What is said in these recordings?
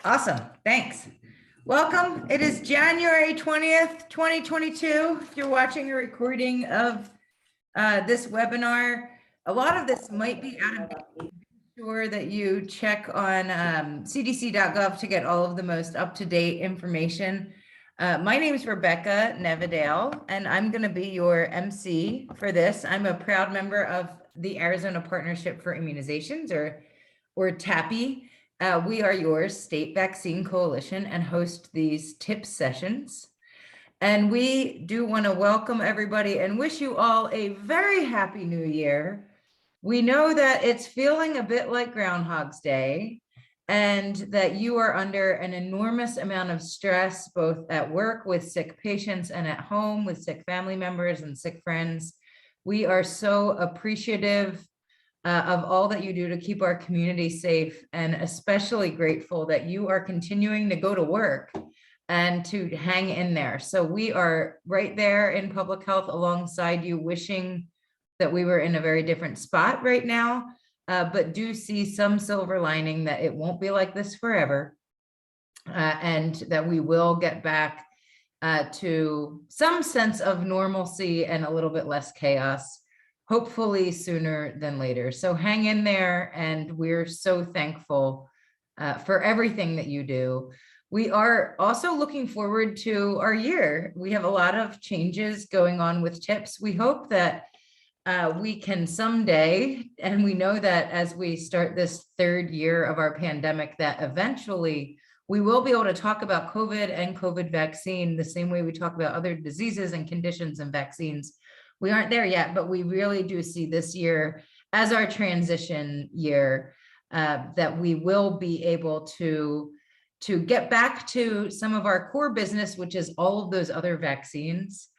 Awesome, thanks. Welcome. It is January 20th, 2022. If you're watching a recording of this webinar, a lot of this might be out of date. Make sure that you check on cdc.gov to get all of the most up-to-date information. My name is Rebecca Nevedale, and I'm going to be your MC for this. I'm a proud member of the Arizona Partnership for Immunizations, or TAPI. We are your state vaccine coalition and host these tip sessions. And we do want to welcome everybody and wish you all a very happy new year. We know that it's feeling a bit like Groundhog's Day and that you are under an enormous amount of stress, both at work with sick patients and at home with sick family members and sick friends. We are so appreciative of all that you do to keep our community safe, and especially grateful that you are continuing to go to work and to hang in there. So we are right there in public health alongside you, wishing that we were in a very different spot right now, but do see some silver lining that it won't be like this forever, and that we will get back to some sense of normalcy and a little bit less chaos, hopefully sooner than later. So hang in there, and we're so thankful for everything that you do. We are also looking forward to our year. We have a lot of changes going on with TIPS. We hope that we can someday, and we know that as we start this third year of our pandemic, that eventually we will be able to talk about COVID and COVID vaccine the same way we talk about other diseases and conditions and vaccines. We aren't there yet, but we really do see this year as our transition year, that we will be able to get back to some of our core business, which is all of those other vaccines.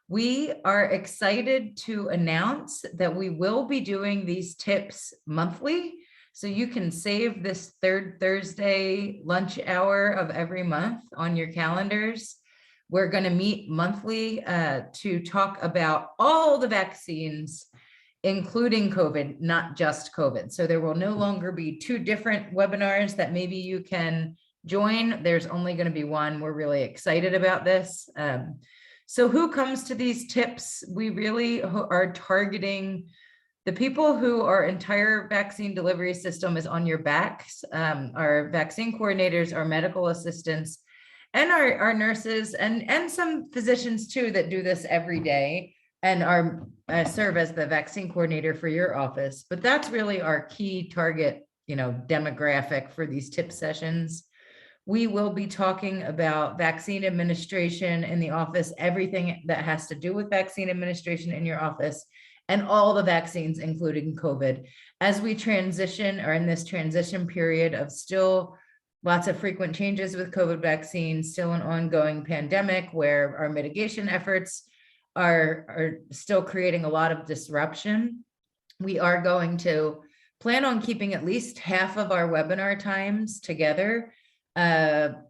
We are excited to announce that we will be doing these tips monthly. So you can save this third Thursday lunch hour of every month on your calendars. We're going to meet monthly to talk about all the vaccines, including COVID, not just COVID. So there will no longer be two different webinars that maybe you can join. There's only going to be one. We're really excited about this. So who comes to these tips? We really are targeting the people who our entire vaccine delivery system is on your backs. Our vaccine coordinators, our medical assistants, and our nurses and some physicians too that do this every day and are serve as the vaccine coordinator for your office. But that's really our key target, demographic for these tip sessions. We will be talking about vaccine administration in the office, everything that has to do with vaccine administration in your office, and all the vaccines, including COVID, as we transition, or in this transition period of still lots of frequent changes with COVID vaccines, still an ongoing pandemic where our mitigation efforts are still creating a lot of disruption. We are going to plan on keeping at least half of our webinar times together,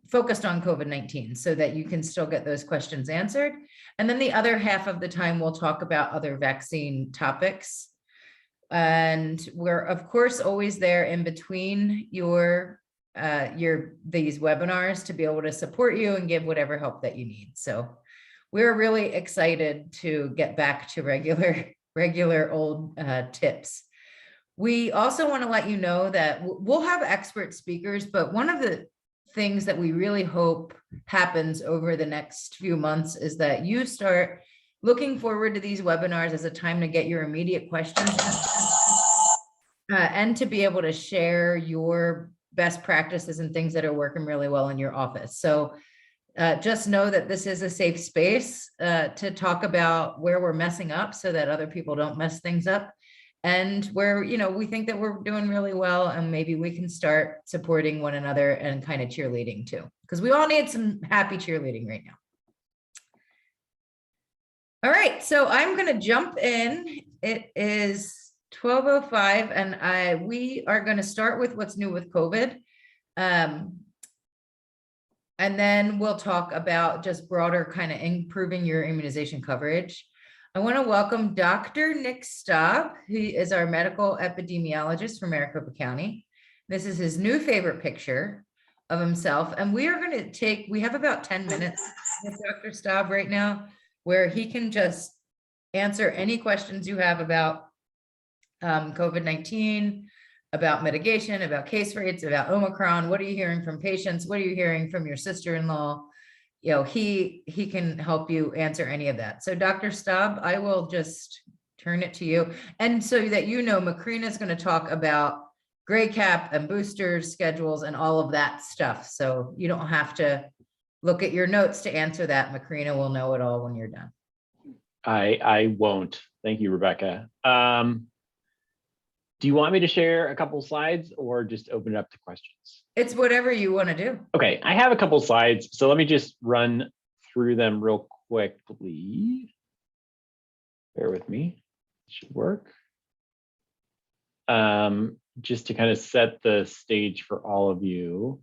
focused on COVID-19, so that you can still get those questions answered. And then the other half of the time, we'll talk about other vaccine topics. And we're, of course, always there in between these webinars to be able to support you and give whatever help that you need. So we're really excited to get back to regular old tips. We also want to let you know that we'll have expert speakers, but one of the things that we really hope happens over the next few months is that you start looking forward to these webinars as a time to get your immediate questions and to be able to share your best practices and things that are working really well in your office. So just know that this is a safe space to talk about where we're messing up so that other people don't mess things up, and where, we think that we're doing really well, and maybe we can start supporting one another and kind of cheerleading too, because we all need some happy cheerleading right now. All right, so I'm going to jump in. It is 12:05, and we are going to start with what's new with COVID. And then we'll talk about just broader kind of improving your immunization coverage. I want to welcome Dr. Nick Staub, who is our medical epidemiologist from Maricopa County. This is his new favorite picture. of himself. And we are going to we have about 10 minutes with Dr. Staub right now, where he can just answer any questions you have about COVID-19, about mitigation, about case rates, about Omicron. What are you hearing from patients? What are you hearing from your sister-in-law? You know, he can help you answer any of that. So Dr. Staub, I will just turn it to you. And so that you know, Macrina is going to talk about gray cap and boosters, schedules, and all of that stuff. So you don't have to look at your notes to answer that. Macrina will know it all when you're done. I won't. Thank you, Rebecca. Do you want me to share a couple slides or just open it up to questions? It's whatever you want to do. Okay, I have a couple slides, so let me just run through them real quickly. Bear with me, it should work. Just to kind of set the stage for all of you.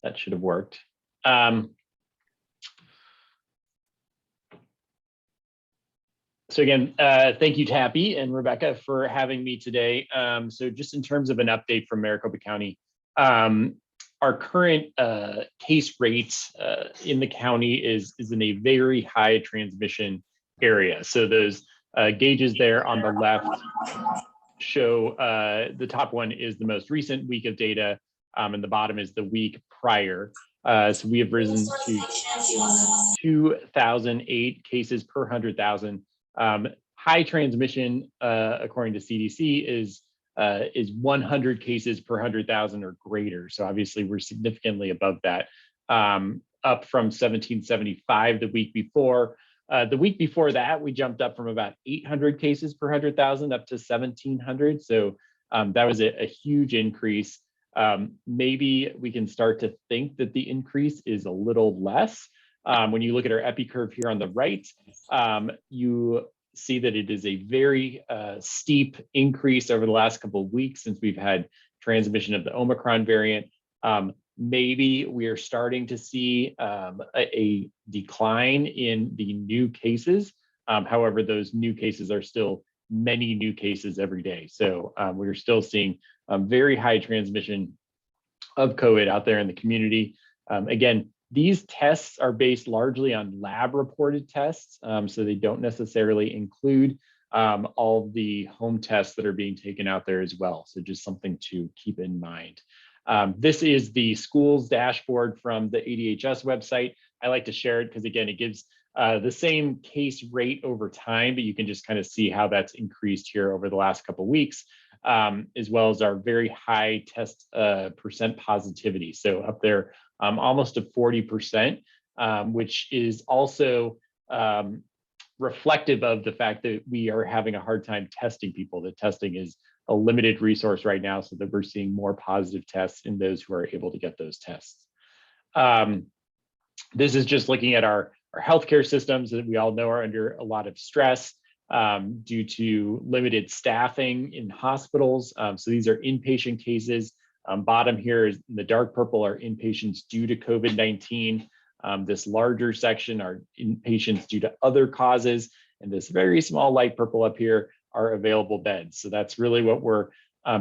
That should have worked. So again, thank you, Tappy and Rebecca, for having me today. So just in terms of an update from Maricopa County, our current case rate in the county is in a very high transmission area. So those gauges there on the left show the top one is the most recent week of data, and the bottom is the week prior. So we have risen to 2,008 cases per 100,000. High transmission, according to CDC, is 100 cases per 100,000 or greater. So obviously we're significantly above that, up from 1,775 the week before. The week before that, we jumped up from about 800 cases per 100,000 up to 1,700. So that was a huge increase. Maybe we can start to think that the increase is a little less. When you look at our epi curve here on the right, you see that it is a very steep increase over the last couple of weeks since we've had transmission of the Omicron variant. Maybe we are starting to see a decline in the new cases. However, those new cases are still many new cases every day. So we're still seeing very high transmission of COVID out there in the community. Again, these tests are based largely on lab reported tests, so they don't necessarily include all the home tests that are being taken out there as well. So just something to keep in mind. This is the schools dashboard from the ADHS website. I like to share it because, again, it gives the same case rate over time, but you can just kind of see how that's increased here over the last couple of weeks, as well as our very high test percent positivity. So up there, almost to 40%, which is also reflective of the fact that we are having a hard time testing people. That testing is a limited resource right now, so that we're seeing more positive tests in those who are able to get those tests. This is just looking at our healthcare systems that we all know are under a lot of stress due to limited staffing in hospitals. So these are inpatient cases. Bottom here is in the dark purple are inpatients due to COVID-19. This larger section are inpatients due to other causes. And this very small light purple up here are available beds. So that's really what we're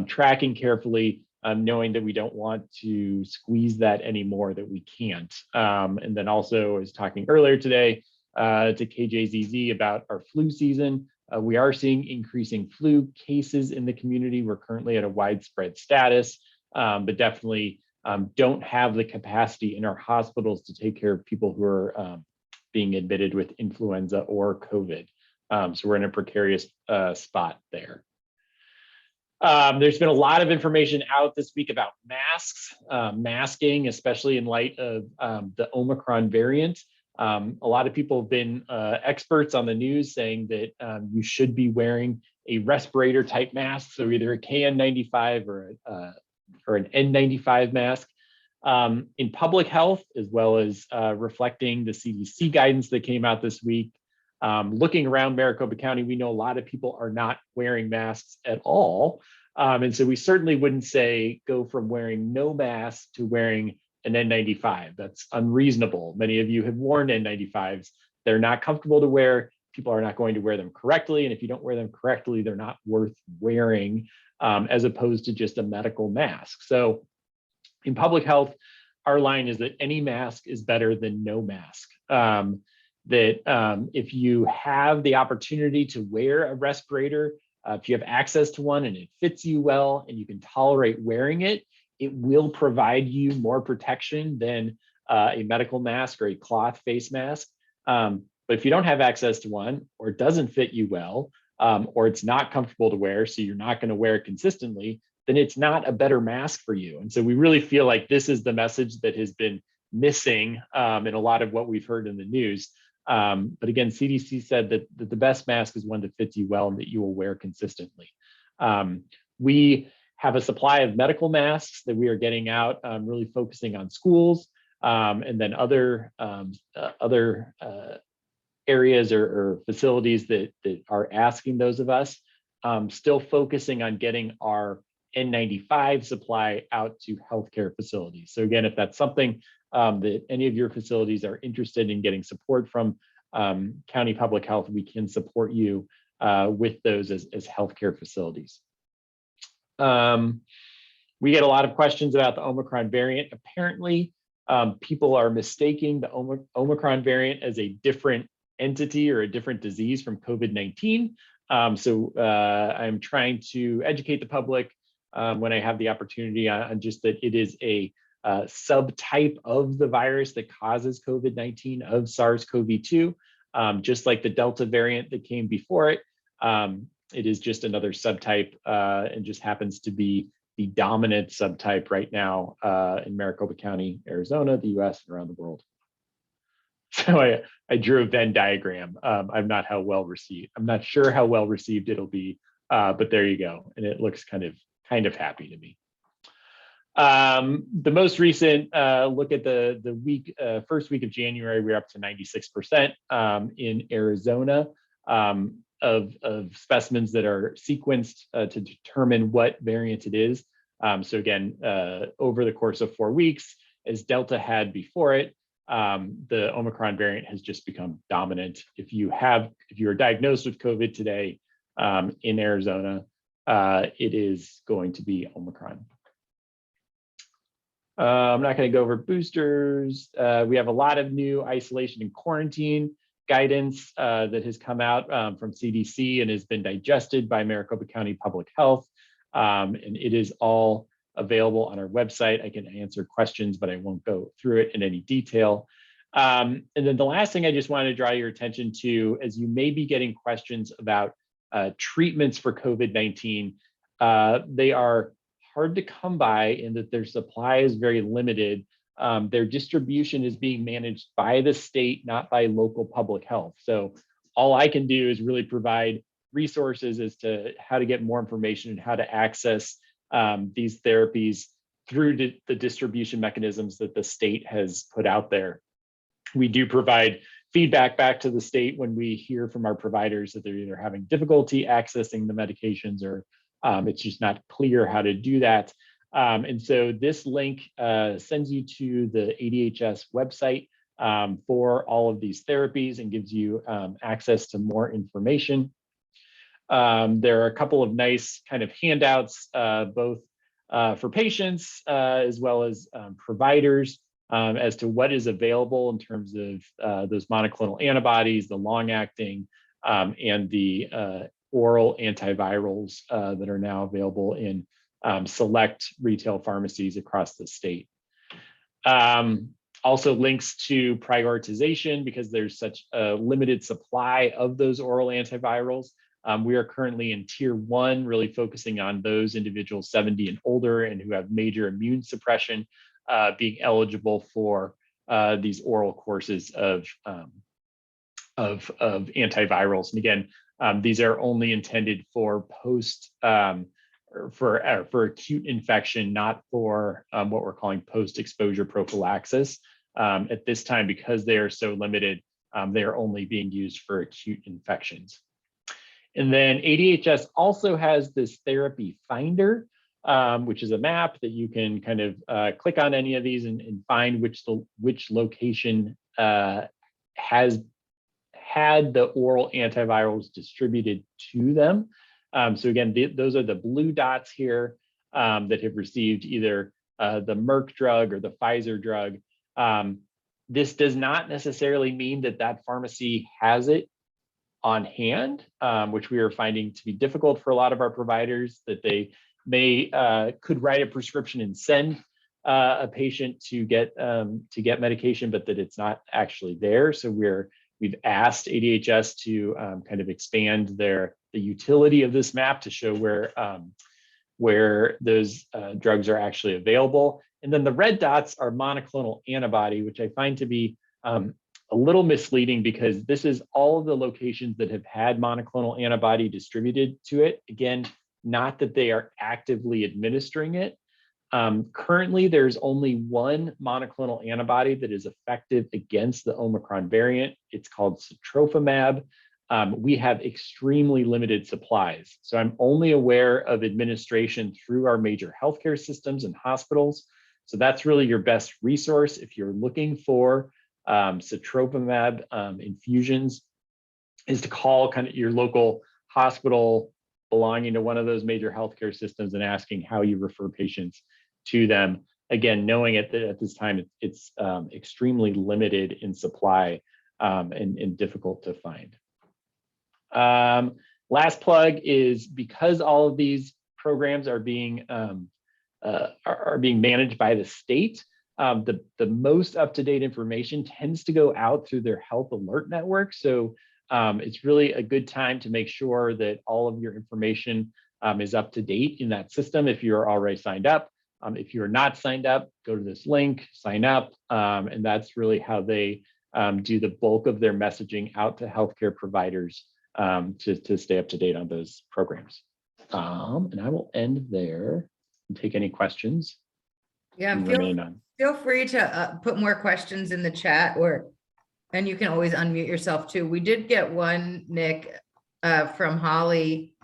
tracking carefully, knowing that we don't want to squeeze that anymore, that we can't. And then also, I was talking earlier today to KJZZ about our flu season. We are seeing increasing flu cases in the community. We're currently at a widespread status, but definitely don't have the capacity in our hospitals to take care of people who are being admitted with influenza or COVID. So we're in a precarious spot there. There's been a lot of information out this week about masks, masking, especially in light of the Omicron variant. A lot of people have been experts on the news saying that you should be wearing a respirator type mask, so either a KN95 or an N95 mask. In public health, as well as reflecting the CDC guidance that came out this week, looking around Maricopa County, we know a lot of people are not wearing masks at all. And so we certainly wouldn't say go from wearing no mask to wearing an N95. That's unreasonable. Many of you have worn N95s. They're not comfortable to wear. people are not going to wear them correctly. And if you don't wear them correctly, they're not worth wearing, as opposed to just a medical mask. So in public health, our line is that any mask is better than no mask. If you have the opportunity to wear a respirator, if you have access to one and it fits you well and you can tolerate wearing it, it will provide you more protection than a medical mask or a cloth face mask. But if you don't have access to one, or it doesn't fit you well, or it's not comfortable to wear, so you're not going to wear it consistently, then it's not a better mask for you. And so we really feel like this is the message that has been missing in a lot of what we've heard in the news. But again, CDC said that the best mask is one that fits you well and that you will wear consistently. We have a supply of medical masks that we are getting out, really focusing on schools, and then other areas or facilities that are asking those of us, still focusing on getting our N95 supply out to healthcare facilities. So again, if that's something that any of your facilities are interested in getting support from County Public Health, we can support you with those as healthcare facilities. We get a lot of questions about the Omicron variant. Apparently, people are mistaking the Omicron variant as a different entity or a different disease from COVID-19. So I'm trying to educate the public when I have the opportunity on just that it is a subtype of the virus that causes COVID-19 of SARS-CoV-2, just like the Delta variant that came before it. It is just another subtype and just happens to be the dominant subtype right now in Maricopa County, Arizona, the US, and around the world. So I drew a Venn diagram. I'm not sure how well received it'll be, but there you go. And it looks kind of happy to me. The most recent look at the first week of January, we're up to 96% in Arizona of specimens that are sequenced to determine what variant it is. So again, over the course of 4 weeks, as Delta had before it, the Omicron variant has just become dominant. If you are diagnosed with COVID today in Arizona, it is going to be Omicron. I'm not going to go over boosters. We have a lot of new isolation and quarantine guidance that has come out from CDC and has been digested by Maricopa County Public Health. And it is all available on our website. I can answer questions, but I won't go through it in any detail. And then the last thing I just wanted to draw your attention to, as you may be getting questions about treatments for COVID-19, they are hard to come by in that their supply is very limited. Their distribution is being managed by the state, not by local public health. So all I can do is really provide resources as to how to get more information and how to access these therapies through the distribution mechanisms that the state has put out there. We do provide feedback back to the state when we hear from our providers that they're either having difficulty accessing the medications or it's just not clear how to do that. And so this link sends you to the ADHS website for all of these therapies and gives you access to more information. There are a couple of nice kind of handouts, both for patients as well as providers as to what is available in terms of those monoclonal antibodies, the long-acting, and the oral antivirals that are now available in select retail pharmacies across the state. Also links to prioritization because there's such a limited supply of those oral antivirals. We are currently in tier 1, really focusing on those individuals 70 and older and who have major immune suppression being eligible for these oral courses of antivirals. And again, these are only intended for for acute infection, not for what we're calling post-exposure prophylaxis. At this time, because they are so limited, they are only being used for acute infections. And then ADHS also has this therapy finder, which is a map that you can kind of click on any of these and find which location has had the oral antivirals distributed to them. So again, those are the blue dots here that have received either the Merck drug or the Pfizer drug. This does not necessarily mean that that pharmacy has it on hand, which we are finding to be difficult for a lot of our providers, that they could write a prescription and send a patient to get medication, but that it's not actually there. So we've asked ADHS to kind of expand the utility of this map to show where those drugs are actually available. And then the red dots are monoclonal antibody, which I find to be a little misleading, because this is all of the locations that have had monoclonal antibody distributed to it. Again, not that they are actively administering it. Currently, there's only one monoclonal antibody that is effective against the Omicron variant. It's called sotrovimab. We have extremely limited supplies. So I'm only aware of administration through our major healthcare systems and hospitals. So that's really your best resource if you're looking for sotrovimab infusions, is to call kind of your local hospital belonging to one of those major healthcare systems and asking how you refer patients to them. Again, knowing at this time it's extremely limited in supply and difficult to find. Last plug is, because all of these programs are being managed by the state, the most up-to-date information tends to go out through their health alert network. So it's really a good time to make sure that all of your information is up to date in that system if you're already signed up. If you're not signed up, go to this link, sign up, and that's really how they do the bulk of their messaging out to healthcare providers to stay up to date on those programs. And I will end there and take any questions. Yeah, feel free to put more questions in the chat, and you can always unmute yourself too. We did get one, Nick, from Holly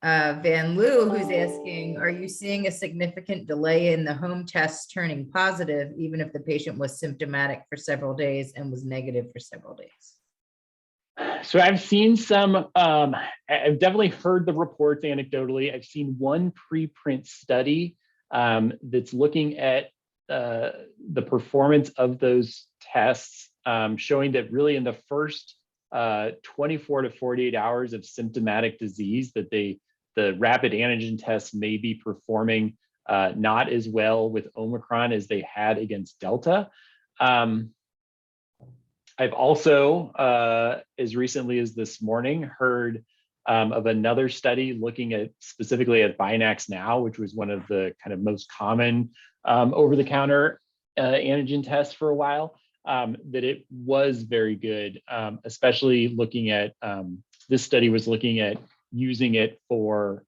Van Loo, who's asking, are you seeing a significant delay in the home tests turning positive, even if the patient was symptomatic for several days and was negative for several days? So I've seen some, I've definitely heard the reports anecdotally. I've seen one preprint study that's looking at the performance of those tests, showing that really in the first 24 to 48 hours of symptomatic disease, that the rapid antigen tests may be performing not as well with Omicron as they had against Delta. I've also, as recently as this morning, heard of another study looking at specifically at Binax Now, which was one of the kind of most common over-the-counter antigen tests for a while, that it was very good, especially looking at, this study was looking at using it for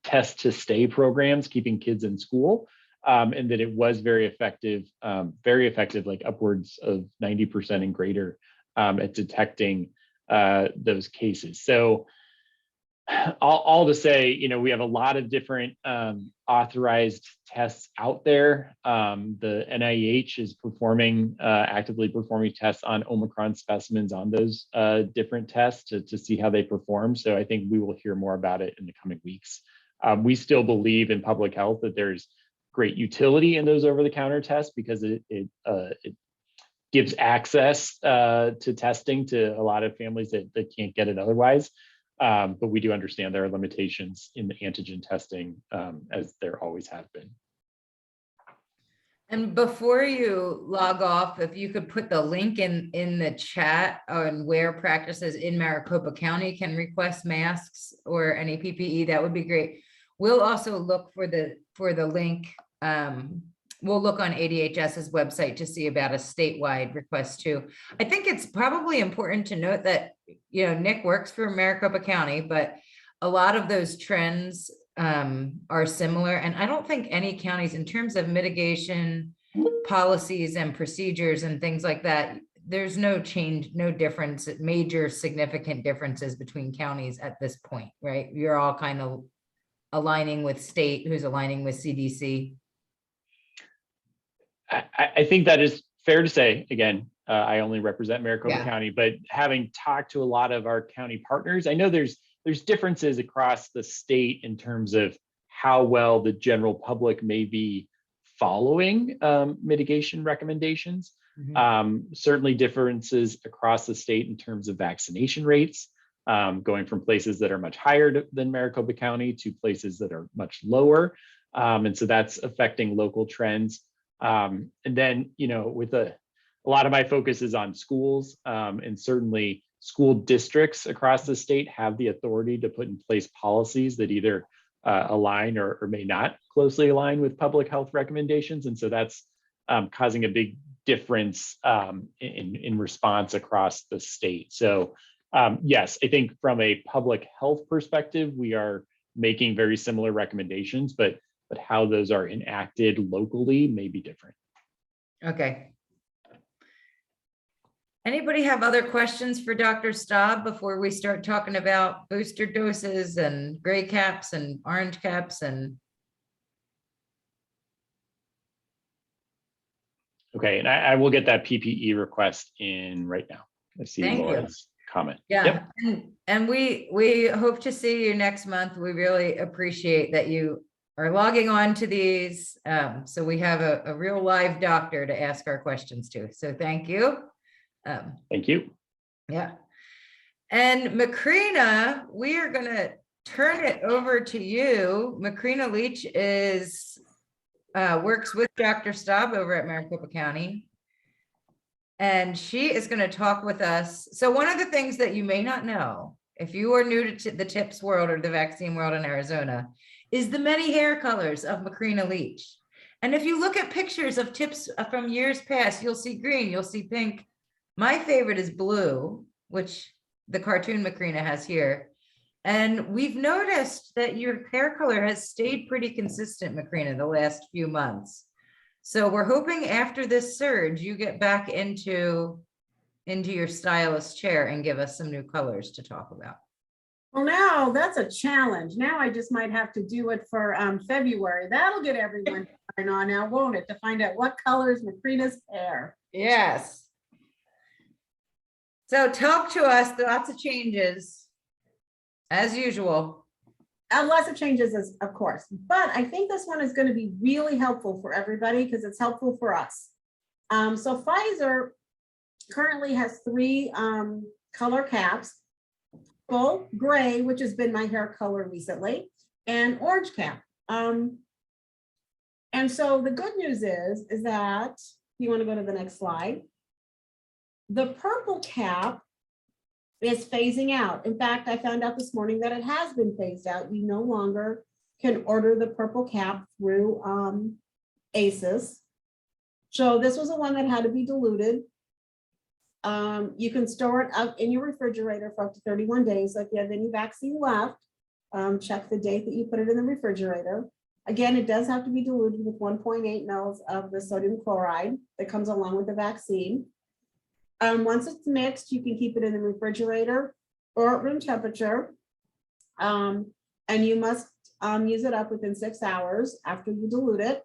test to stay programs, keeping kids in school. And that it was very effective, like upwards of 90% and greater at detecting those cases. So all to say, we have a lot of different authorized tests out there. The NIH is actively performing tests on Omicron specimens on those different tests to see how they perform. So I think we will hear more about it in the coming weeks. We still believe in public health that there's great utility in those over-the-counter tests, because it gives access to testing to a lot of families that can't get it otherwise. But we do understand there are limitations in the antigen testing, as there always have been. And before you log off, if you could put the link in the chat on where practices in Maricopa County can request masks or any PPE, that would be great. We'll also look for the link. We'll look on ADHS's website to see about a statewide request too. I think it's probably important to note that, Nick works for Maricopa County, but a lot of those trends are similar. And I don't think any counties, in terms of mitigation policies and procedures and things like that, there's no change, no difference, major significant differences between counties at this point, right? You're all kind of aligning with state, who's aligning with CDC. I think that is fair to say, again, I only represent Maricopa Yeah. County, but having talked to a lot of our county partners, I know there's differences across the state in terms of how well the general public may be following mitigation recommendations. Certainly differences across the state in terms of vaccination rates, going from places that are much higher than Maricopa County to places that are much lower. And so that's affecting local trends. And then, with a lot of my focus is on schools, and certainly school districts across the state have the authority to put in place policies that either align or may not closely align with public health recommendations. And so that's causing a big difference in response across the state. So yes, I think from a public health perspective, we are making very similar recommendations, but how those are enacted locally may be different. Okay. Anybody have other questions for Dr. Staub before we start talking about booster doses and gray caps and orange caps and? Okay, and I will get that PPE request in right now. I see Thank you. Laura's comment. Yeah, Yep. and we hope to see you next month. We really appreciate that you are logging on to these. So we have a real live doctor to ask our questions to. So thank you. Thank you. Yeah. And Macrina, we are going to turn it over to you. Macrina Leach is works with Dr. Staub over at Maricopa County. And she is going to talk with us. So one of the things that you may not know, if you are new to the TIPS world or the vaccine world in Arizona, is the many hair colors of Macrina Leach. And if you look at pictures of TIPS from years past, you'll see green, you'll see pink. My favorite is blue, which the cartoon Macrina has here. And we've noticed that your hair color has stayed pretty consistent, Macrina, the last few months. So we're hoping after this surge, you get back into your stylist chair and give us some new colors to talk about. Well, now that's a challenge. Now I just might have to do it for February. That'll get everyone on now, won't it? To find out what colors Macrina's hair. Yes. So talk to us, lots of changes as usual. Lots of changes, of course, but I think this one is going to be really helpful for everybody because it's helpful for us. So Pfizer currently has 3 color caps: full gray, which has been my hair color recently, and orange cap. And so the good news is that, if you want to go to the next slide, the purple cap is phasing out. In fact, I found out this morning that it has been phased out. You no longer can order the purple cap through ASIIS. So this was the one that had to be diluted. You can store it up in your refrigerator for up to 31 days. So if you have any vaccine left, check the date that you put it in the refrigerator. Again, it does have to be diluted with 1.8 mils of the sodium chloride that comes along with the vaccine. Once it's mixed, you can keep it in the refrigerator or at room temperature. And you must use it up within 6 hours after you dilute it.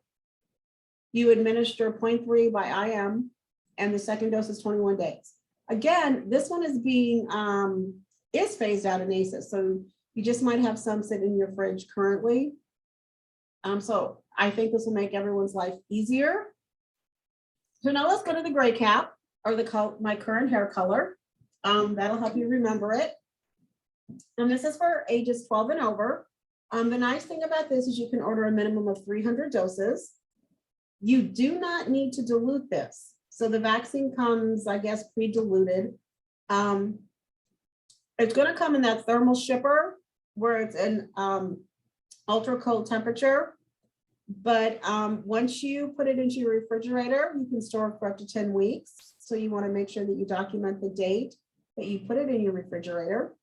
You administer 0.3 by IM, and the second dose is 21 days. Again, this one is is phased out in ASIS, so you just might have some sit in your fridge currently. So I think this will make everyone's life easier. So now let's go to the gray cap, or my current hair color. That'll help you remember it. And this is for ages 12 and over. The nice thing about this is you can order a minimum of 300 doses. You do not need to dilute this. So the vaccine comes, I guess, pre-diluted. It's going to come in that thermal shipper where it's in ultra cold temperature. But once you put it into your refrigerator, you can store it for up to 10 weeks. So you want to make sure that you document the date that you put it in your refrigerator.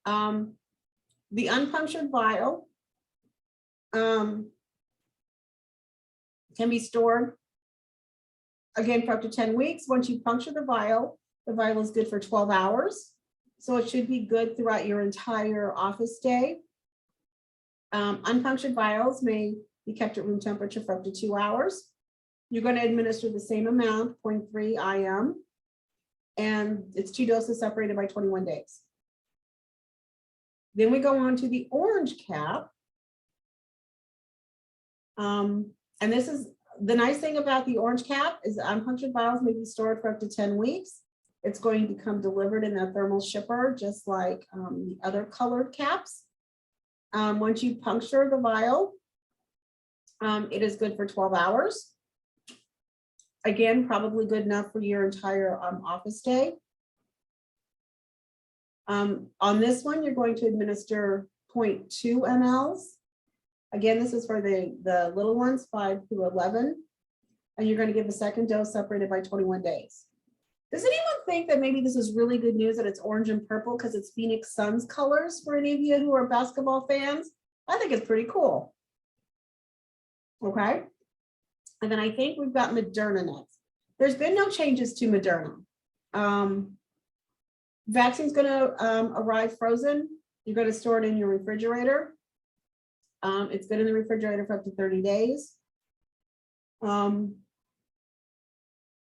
The unpunctured vial can be stored again for up to 10 weeks. Once you puncture the vial is good for 12 hours. So it should be good throughout your entire office day. Unpunctured vials may be kept at room temperature for up to 2 hours. You're going to administer the same amount, 0.3 IM, and it's 2 doses separated by 21 days. Then we go on to the orange cap. And this is the nice thing about the orange cap is unpunctured vials may be stored for up to 10 weeks. It's going to come delivered in a thermal shipper, just like the other colored caps. Once you puncture the vial, it is good for 12 hours. Again, probably good enough for your entire office day. On this one, you're going to administer 0.2 mLs. Again, this is for the little ones, 5 through 11. And you're going to give a second dose separated by 21 days. Does anyone think that maybe this is really good news that it's orange and purple because it's Phoenix Suns colors for any of you who are basketball fans? I think it's pretty cool. Okay. And then I think we've got Moderna next. There's been no changes to Moderna. Vaccine's going to arrive frozen. You're going to store it in your refrigerator. It's good in the refrigerator for up to 30 days.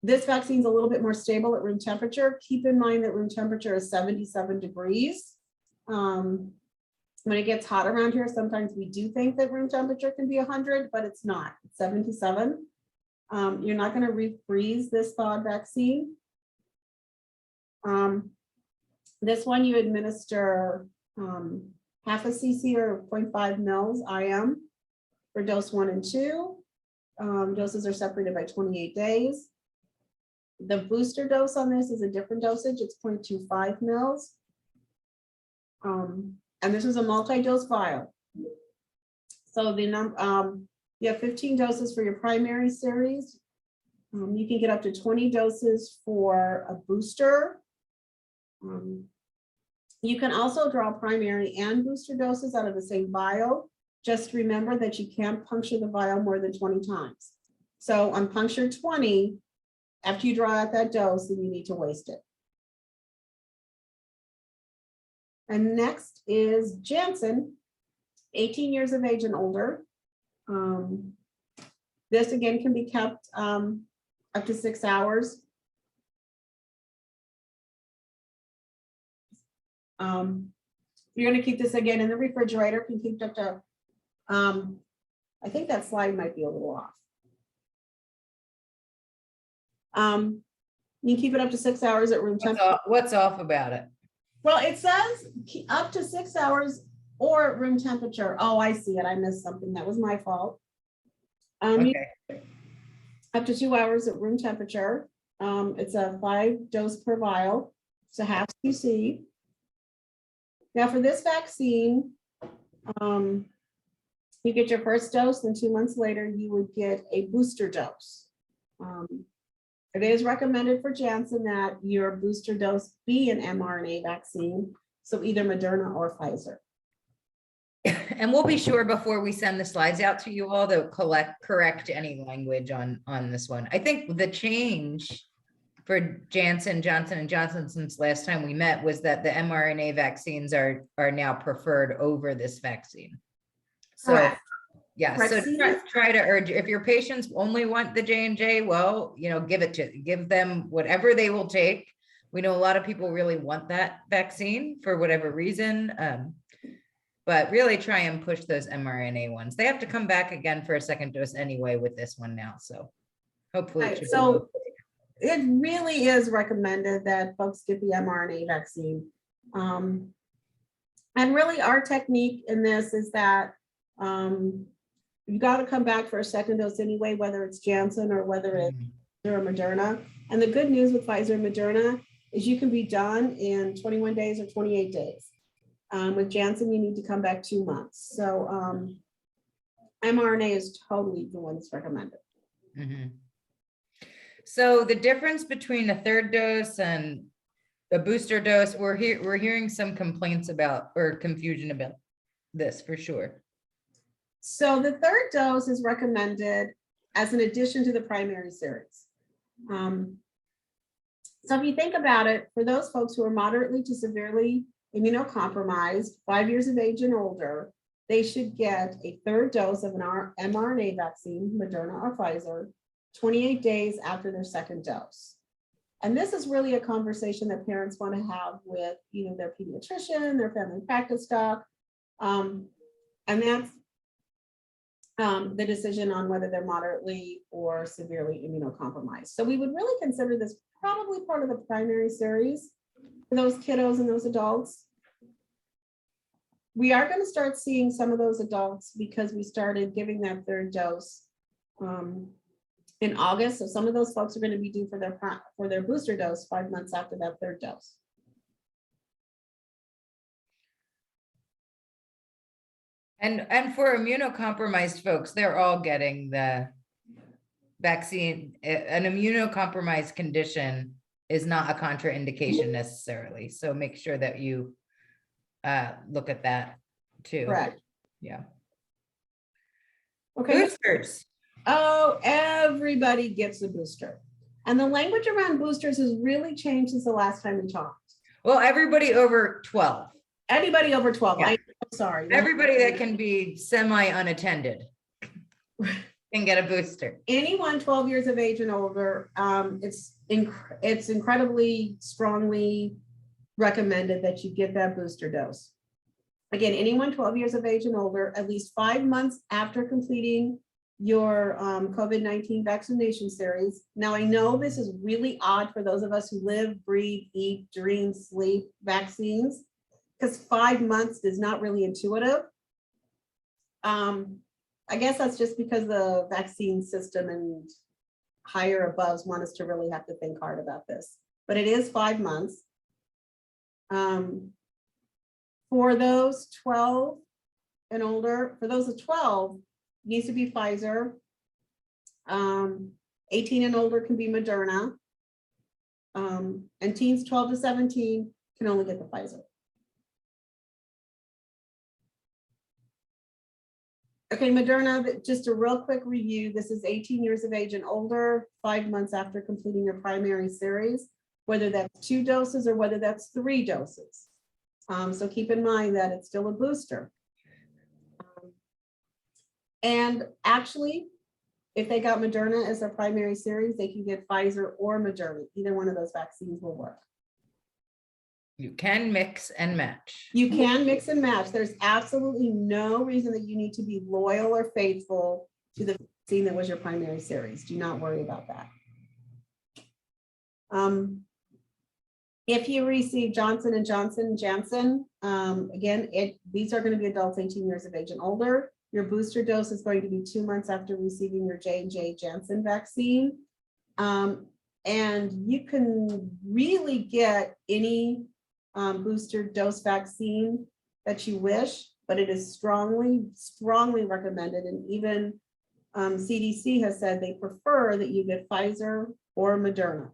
This vaccine's a little bit more stable at room temperature. Keep in mind that room temperature is 77 degrees. When it gets hot around here, sometimes we do think that room temperature can be 100, but it's not. It's 77. You're not going to refreeze this thawed vaccine. This one you administer half a cc or 0.5 mils IM for dose 1 and 2. Doses are separated by 28 days. The booster dose on this is a different dosage. It's 0.25 mils. And this is a multi-dose vial. So you have 15 doses for your primary series. You can get up to 20 doses for a booster. You can also draw primary and booster doses out of the same vial. Just remember that you can't puncture the vial more than 20 times. So on puncture 20, after you draw out that dose, then you need to waste it. And next is Janssen, 18 years of age and older. This again can be kept up to 6 hours. You're going to keep this again in the refrigerator. Can keep it up to, I think that slide might be a little off. You can keep it up to 6 hours at room temperature. What's off about it? Well, it says up to 6 hours or at room temperature. Oh, I see it. I missed something. That was my fault. Okay. Up to 2 hours at room temperature. It's a 5 dose per vial. It's a half cc. Now for this vaccine, you get your first dose, then 2 months later, you would get a booster dose. It is recommended for Janssen that your booster dose be an mRNA vaccine, so either Moderna or Pfizer. And we'll be sure before we send the slides out to you all to correct any language on this one. I think the change for Johnson & Johnson since last time we met was that the mRNA vaccines are now preferred over this vaccine. So Correct. yeah, so try to urge, if your patients only want the J&J, well, give them whatever they will take. We know a lot of people really want that vaccine for whatever reason. But really try and push those mRNA ones. They have to come back again for a second dose anyway with this one now. So hopefully it should be okay. It really is recommended that folks get the mRNA vaccine. And really our technique in this is that you got to come back for a second dose anyway, whether it's Janssen or whether it's Pfizer or Moderna. And the good news with Pfizer and Moderna is you can be done in 21 days or 28 days. With Janssen, you need to come back 2 months. So mRNA is totally the one that's recommended. Mm-hmm. So the difference between a third dose and a booster dose, we're hearing some complaints about or confusion about this for sure. So the third dose is recommended as an addition to the primary series. So if you think about it, for those folks who are moderately to severely immunocompromised, 5 years of age and older, they should get a third dose of an mRNA vaccine, Moderna or Pfizer, 28 days after their second dose. And this is really a conversation that parents want to have with, you know, their pediatrician, their family practice doc. And that's the decision on whether they're moderately or severely immunocompromised. So we would really consider this probably part of the primary series for those kiddos and those adults. We are going to start seeing some of those adults because we started giving that third dose in August. So some of those folks are going to be due for their booster dose 5 months after that third dose. And for immunocompromised folks, they're all getting the vaccine. An immunocompromised condition is not a contraindication necessarily. So make sure that you look at that too. Correct. Yeah. Okay. Boosters. Oh, everybody gets a booster. And the language around boosters has really changed since the last time we talked. Well, everybody over 12. Anybody over 12, Yeah. I'm sorry. Everybody that can be semi-unattended can get a booster. Anyone 12 years of age and older, it's incredibly strongly recommended that you get that booster dose. Again, anyone 12 years of age and older, at least 5 months after completing your COVID-19 vaccination series. Now, I know this is really odd for those of us who live, breathe, eat, dream, sleep vaccines, because 5 months is not really intuitive. I guess that's just because the vaccine system and higher aboves want us to really have to think hard about this. But it is 5 months. For those 12 and older, for those of 12, needs to be Pfizer. 18 and older can be Moderna. And teens 12 to 17 can only get the Pfizer. Okay, Moderna, just a real quick review. This is 18 years of age and older, 5 months after completing your primary series, whether that's 2 doses or whether that's 3 doses. So keep in mind that it's still a booster. And actually, if they got Moderna as their primary series, they can get Pfizer or Moderna. Either one of those vaccines will work. You can mix and match. You can mix and match. There's absolutely no reason that you need to be loyal or faithful to the vaccine that was your primary series. Do not worry about that. If you receive Johnson & Johnson, Janssen, again, these are going to be adults 18 years of age and older. Your booster dose is going to be 2 months after receiving your J&J Janssen vaccine. And you can really get any booster dose vaccine that you wish, but it is strongly, strongly recommended. And even CDC has said they prefer that you get Pfizer or Moderna.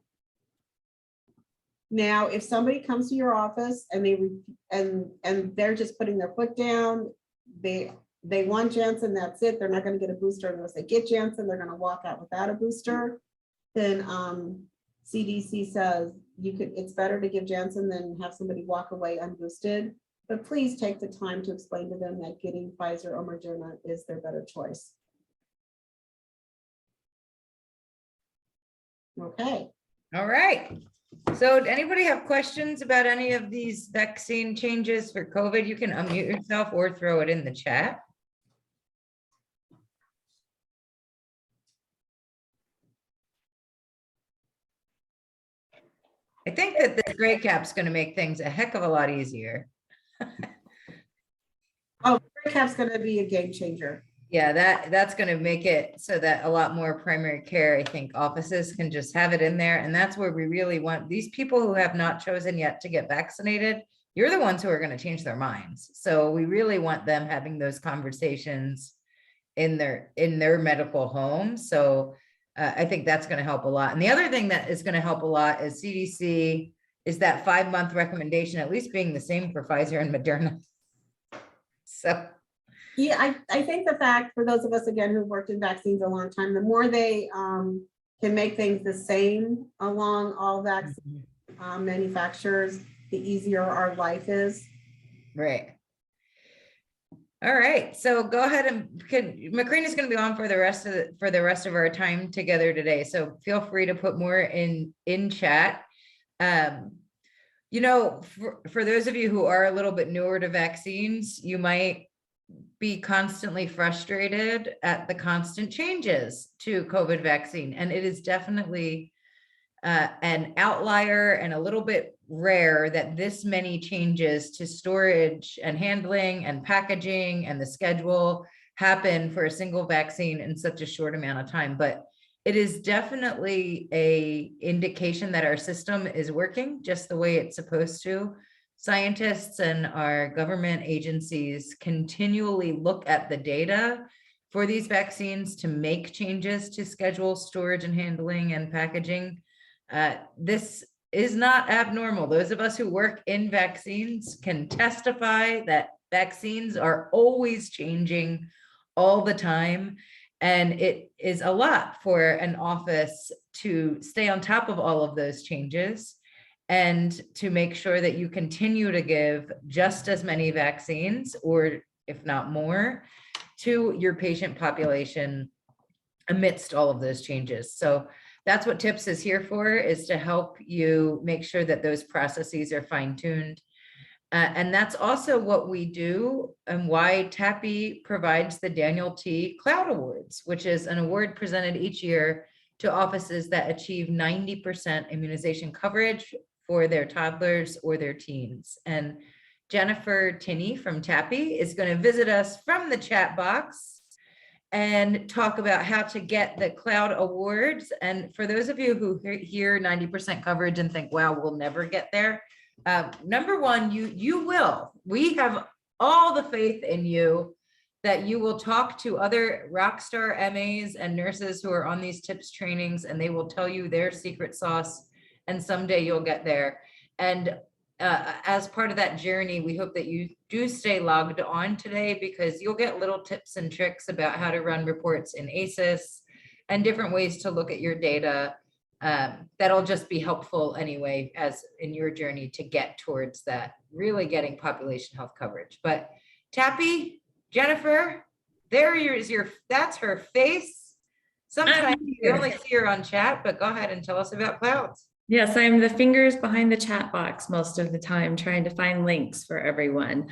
Now, if somebody comes to your office and they're just putting their foot down, they want Janssen, that's it. They're not going to get a booster unless they get Janssen. They're going to walk out without a booster. Then CDC says it's better to give Janssen than have somebody walk away unboosted. But please take the time to explain to them that getting Pfizer or Moderna is their better choice. Okay. All right. So anybody have questions about any of these vaccine changes for COVID? You can unmute yourself or throw it in the chat. I think that this gray cap's going to make things a heck of a lot easier. Oh, gray cap's going to be a game changer. Yeah, that's going to make it so that a lot more primary care, I think, offices can just have it in there. And that's where we really want these people who have not chosen yet to get vaccinated. You're the ones who are going to change their minds. So we really want them having those conversations in their medical home. So I think that's going to help a lot. And the other thing that is going to help a lot is CDC is that 5-month recommendation, at least being the same for Pfizer and Moderna. So. Yeah, I think the fact for those of us, again, who've worked in vaccines a long time, the more they can make things the same along all vaccine manufacturers, the easier our life is. Right. All right, so go ahead and Macrina is going to be on for the rest of our time together today. So feel free to put more in chat. You know, for those of you who are a little bit newer to vaccines, you might be constantly frustrated at the constant changes to COVID vaccine. And it is definitely an outlier and a little bit rare that this many changes to storage and handling and packaging and the schedule happen for a single vaccine in such a short amount of time. But it is definitely an indication that our system is working just the way it's supposed to. Scientists and our government agencies continually look at the data for these vaccines to make changes to schedule, storage, and handling and packaging. This is not abnormal. Those of us who work in vaccines can testify that vaccines are always changing all the time. And it is a lot for an office to stay on top of all of those changes and to make sure that you continue to give just as many vaccines, or if not more, to your patient population amidst all of those changes. So that's what TIPS is here for, is to help you make sure that those processes are fine-tuned. And that's also what we do and why TAPI provides the Daniel T. Cloud Awards, which is an award presented each year to offices that achieve 90% immunization coverage for their toddlers or their teens. And Jennifer Tinney from TAPI is going to visit us from the chat box and talk about how to get the Cloud Awards. And for those of you who hear 90% coverage and think, wow, we'll never get there. Number one, you will. We have all the faith in you that you will talk to other rock star MAs and nurses who are on these TIPS trainings, and they will tell you their secret sauce, and someday you'll get there. And as part of that journey, we hope that you do stay logged on today, because you'll get little tips and tricks about how to run reports in ASIIS and different ways to look at your data. That'll just be helpful anyway, as in your journey to get towards that, really getting population health coverage. But Tappy, Jennifer, that's her face. Sometimes you only see her on chat, but go ahead and tell us about clouds. Yes, I'm the fingers behind the chat box most of the time, trying to find links for everyone.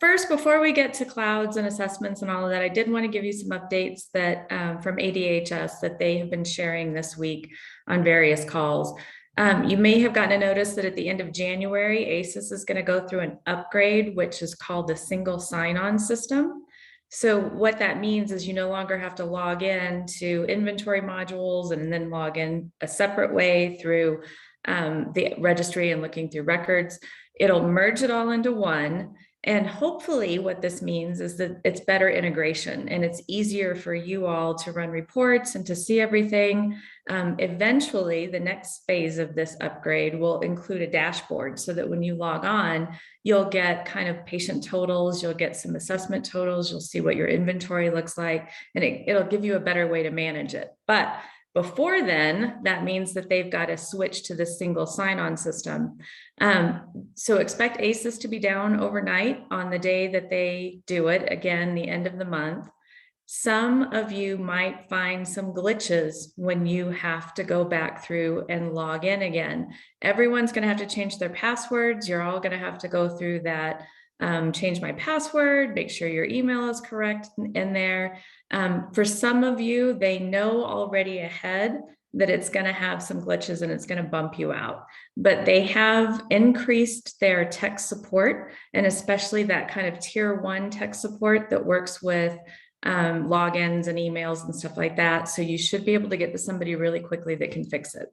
First, before we get to clouds and assessments and all of that, I did want to give you some updates that from ADHS that they have been sharing this week on various calls. You may have gotten a notice that at the end of January, ASIS is going to go through an upgrade, which is called the single sign-on system. So what that means is you no longer have to log in to inventory modules and then log in a separate way through the registry and looking through records. It'll merge it all into one. And hopefully what this means is that it's better integration and it's easier for you all to run reports and to see everything. Eventually, the next phase of this upgrade will include a dashboard so that when you log on, you'll get kind of patient totals, you'll get some assessment totals, you'll see what your inventory looks like, and it'll give you a better way to manage it. But before then, that means that they've got to switch to the single sign-on system. So expect ASIS to be down overnight on the day that they do it, again, the end of the month. Some of you might find some glitches when you have to go back through and log in again. Everyone's going to have to change their passwords. You're all going to have to go through that, change my password, make sure your email is correct in there. For some of you, they know already ahead that it's going to have some glitches and it's going to bump you out, but they have increased their tech support, and especially that kind of tier 1 tech support that works with logins and emails and stuff like that. So you should be able to get to somebody really quickly that can fix it.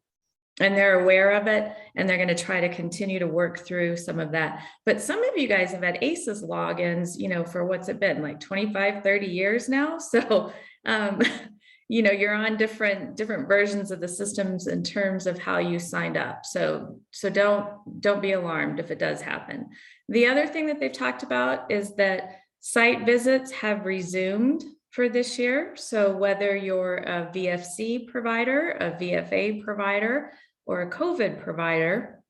And they're aware of it, and they're going to try to continue to work through some of that. But some of you guys have had ASIS logins, you know, for what's it been, like 25, 30 years now. So, you know, you're on different versions of the systems in terms of how you signed up. So don't be alarmed if it does happen. The other thing that they've talked about is that site visits have resumed for this year. So whether you're a VFC provider, a VFA provider, or a COVID provider,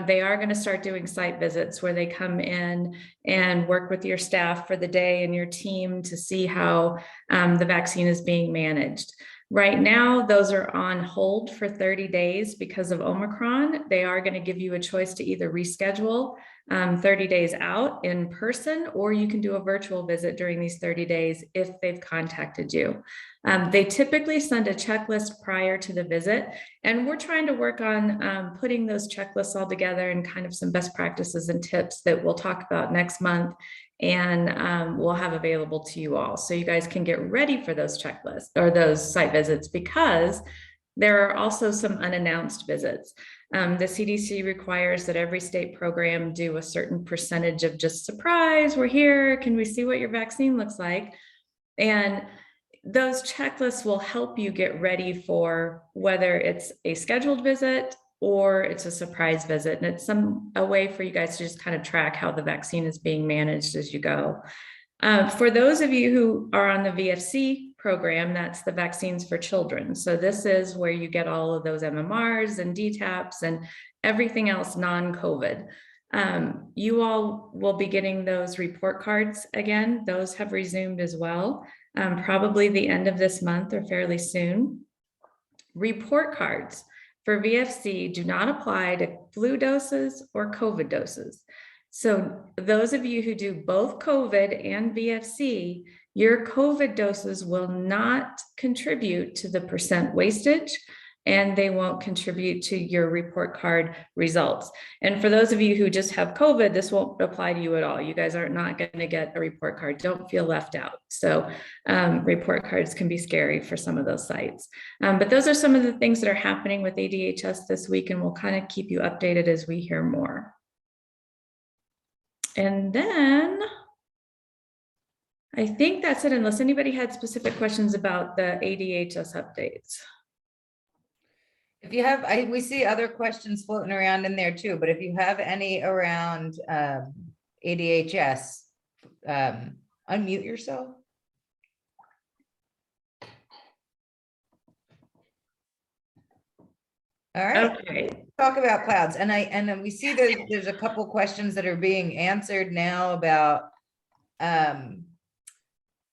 They are going to start doing site visits where they come in and work with your staff for the day and your team to see how the vaccine is being managed. Right now, those are on hold for 30 days because of Omicron. They are going to give you a choice to either reschedule 30 days out in person, or you can do a virtual visit during these 30 days if they've contacted you. They typically send a checklist prior to the visit, and we're trying to work on putting those checklists all together and kind of some best practices and tips that we'll talk about next month, and we'll have available to you all. So you guys can get ready for those checklists or those site visits, because there are also some unannounced visits. The CDC requires that every state program do a certain percentage of just surprise, we're here, can we see what your vaccine looks like? And those checklists will help you get ready for whether it's a scheduled visit or it's a surprise visit. And it's a way for you guys to just kind of track how the vaccine is being managed as you go. For those of you who are on the VFC program, that's the Vaccines for Children. So this is where you get all of those MMRs and DTaps and everything else non-COVID. You all will be getting those report cards again. Those have resumed as well, probably the end of this month or fairly soon. Report cards for VFC do not apply to flu doses or COVID doses. So those of you who do both COVID and VFC, your COVID doses will not contribute to the percent wastage, and they won't contribute to your report card results. And for those of you who just have COVID, this won't apply to you at all. You guys are not going to get a report card. Don't feel left out. So report cards can be scary for some of those sites. But those are some of the things that are happening with ADHS this week, and we'll kind of keep you updated as we hear more. And then I think that's it, unless anybody had specific questions about the ADHS updates. If you have, we see other questions floating around in there too, but if you have any around ADHS, unmute yourself. All right. Okay. Talk about clouds, and we see there's a couple questions that are being answered now about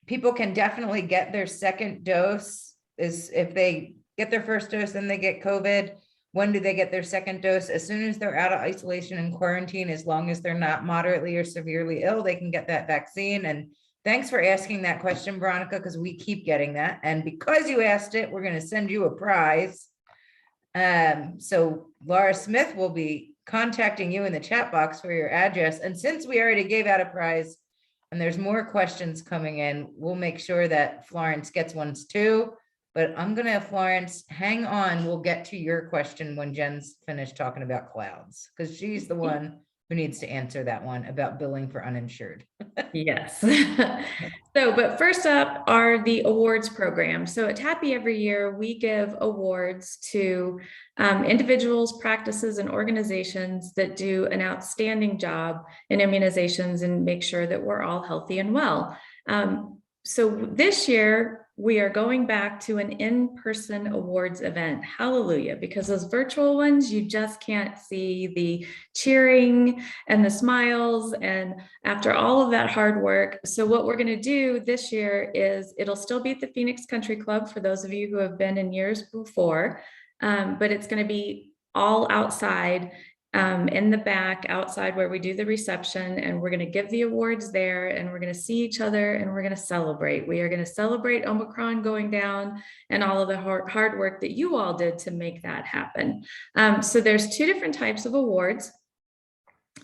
people can definitely get their second dose. Is if they get their first dose and they get COVID, when do they get their second dose? As soon as they're out of isolation and quarantine, as long as they're not moderately or severely ill, they can get that vaccine. And thanks for asking that question, Veronica, because we keep getting that. And because you asked it, we're going to send you a prize. So Laura Smith will be contacting you in the chat box for your address. And since we already gave out a prize and there's more questions coming in, we'll make sure that Florence gets ones too. But I'm going to have Florence hang on. We'll get to your question when Jen's finished talking about clouds, because she's the one who needs to answer that one about billing for uninsured. Yes. But first up are the awards program. So at TAPI every year, we give awards to individuals, practices, and organizations that do an outstanding job in immunizations and make sure that we're all healthy and well. So this year, we are going back to an in-person awards event. Hallelujah, because those virtual ones, you just can't see the cheering and the smiles and after all of that hard work. So what we're going to do this year is it'll still be at the Phoenix Country Club for those of you who have been in years before, but it's going to be all outside. In the back outside where we do the reception, and we're going to give the awards there, and we're going to see each other, and we're going to celebrate. We are going to celebrate Omicron going down and all of the hard work that you all did to make that happen. So there's two different types of awards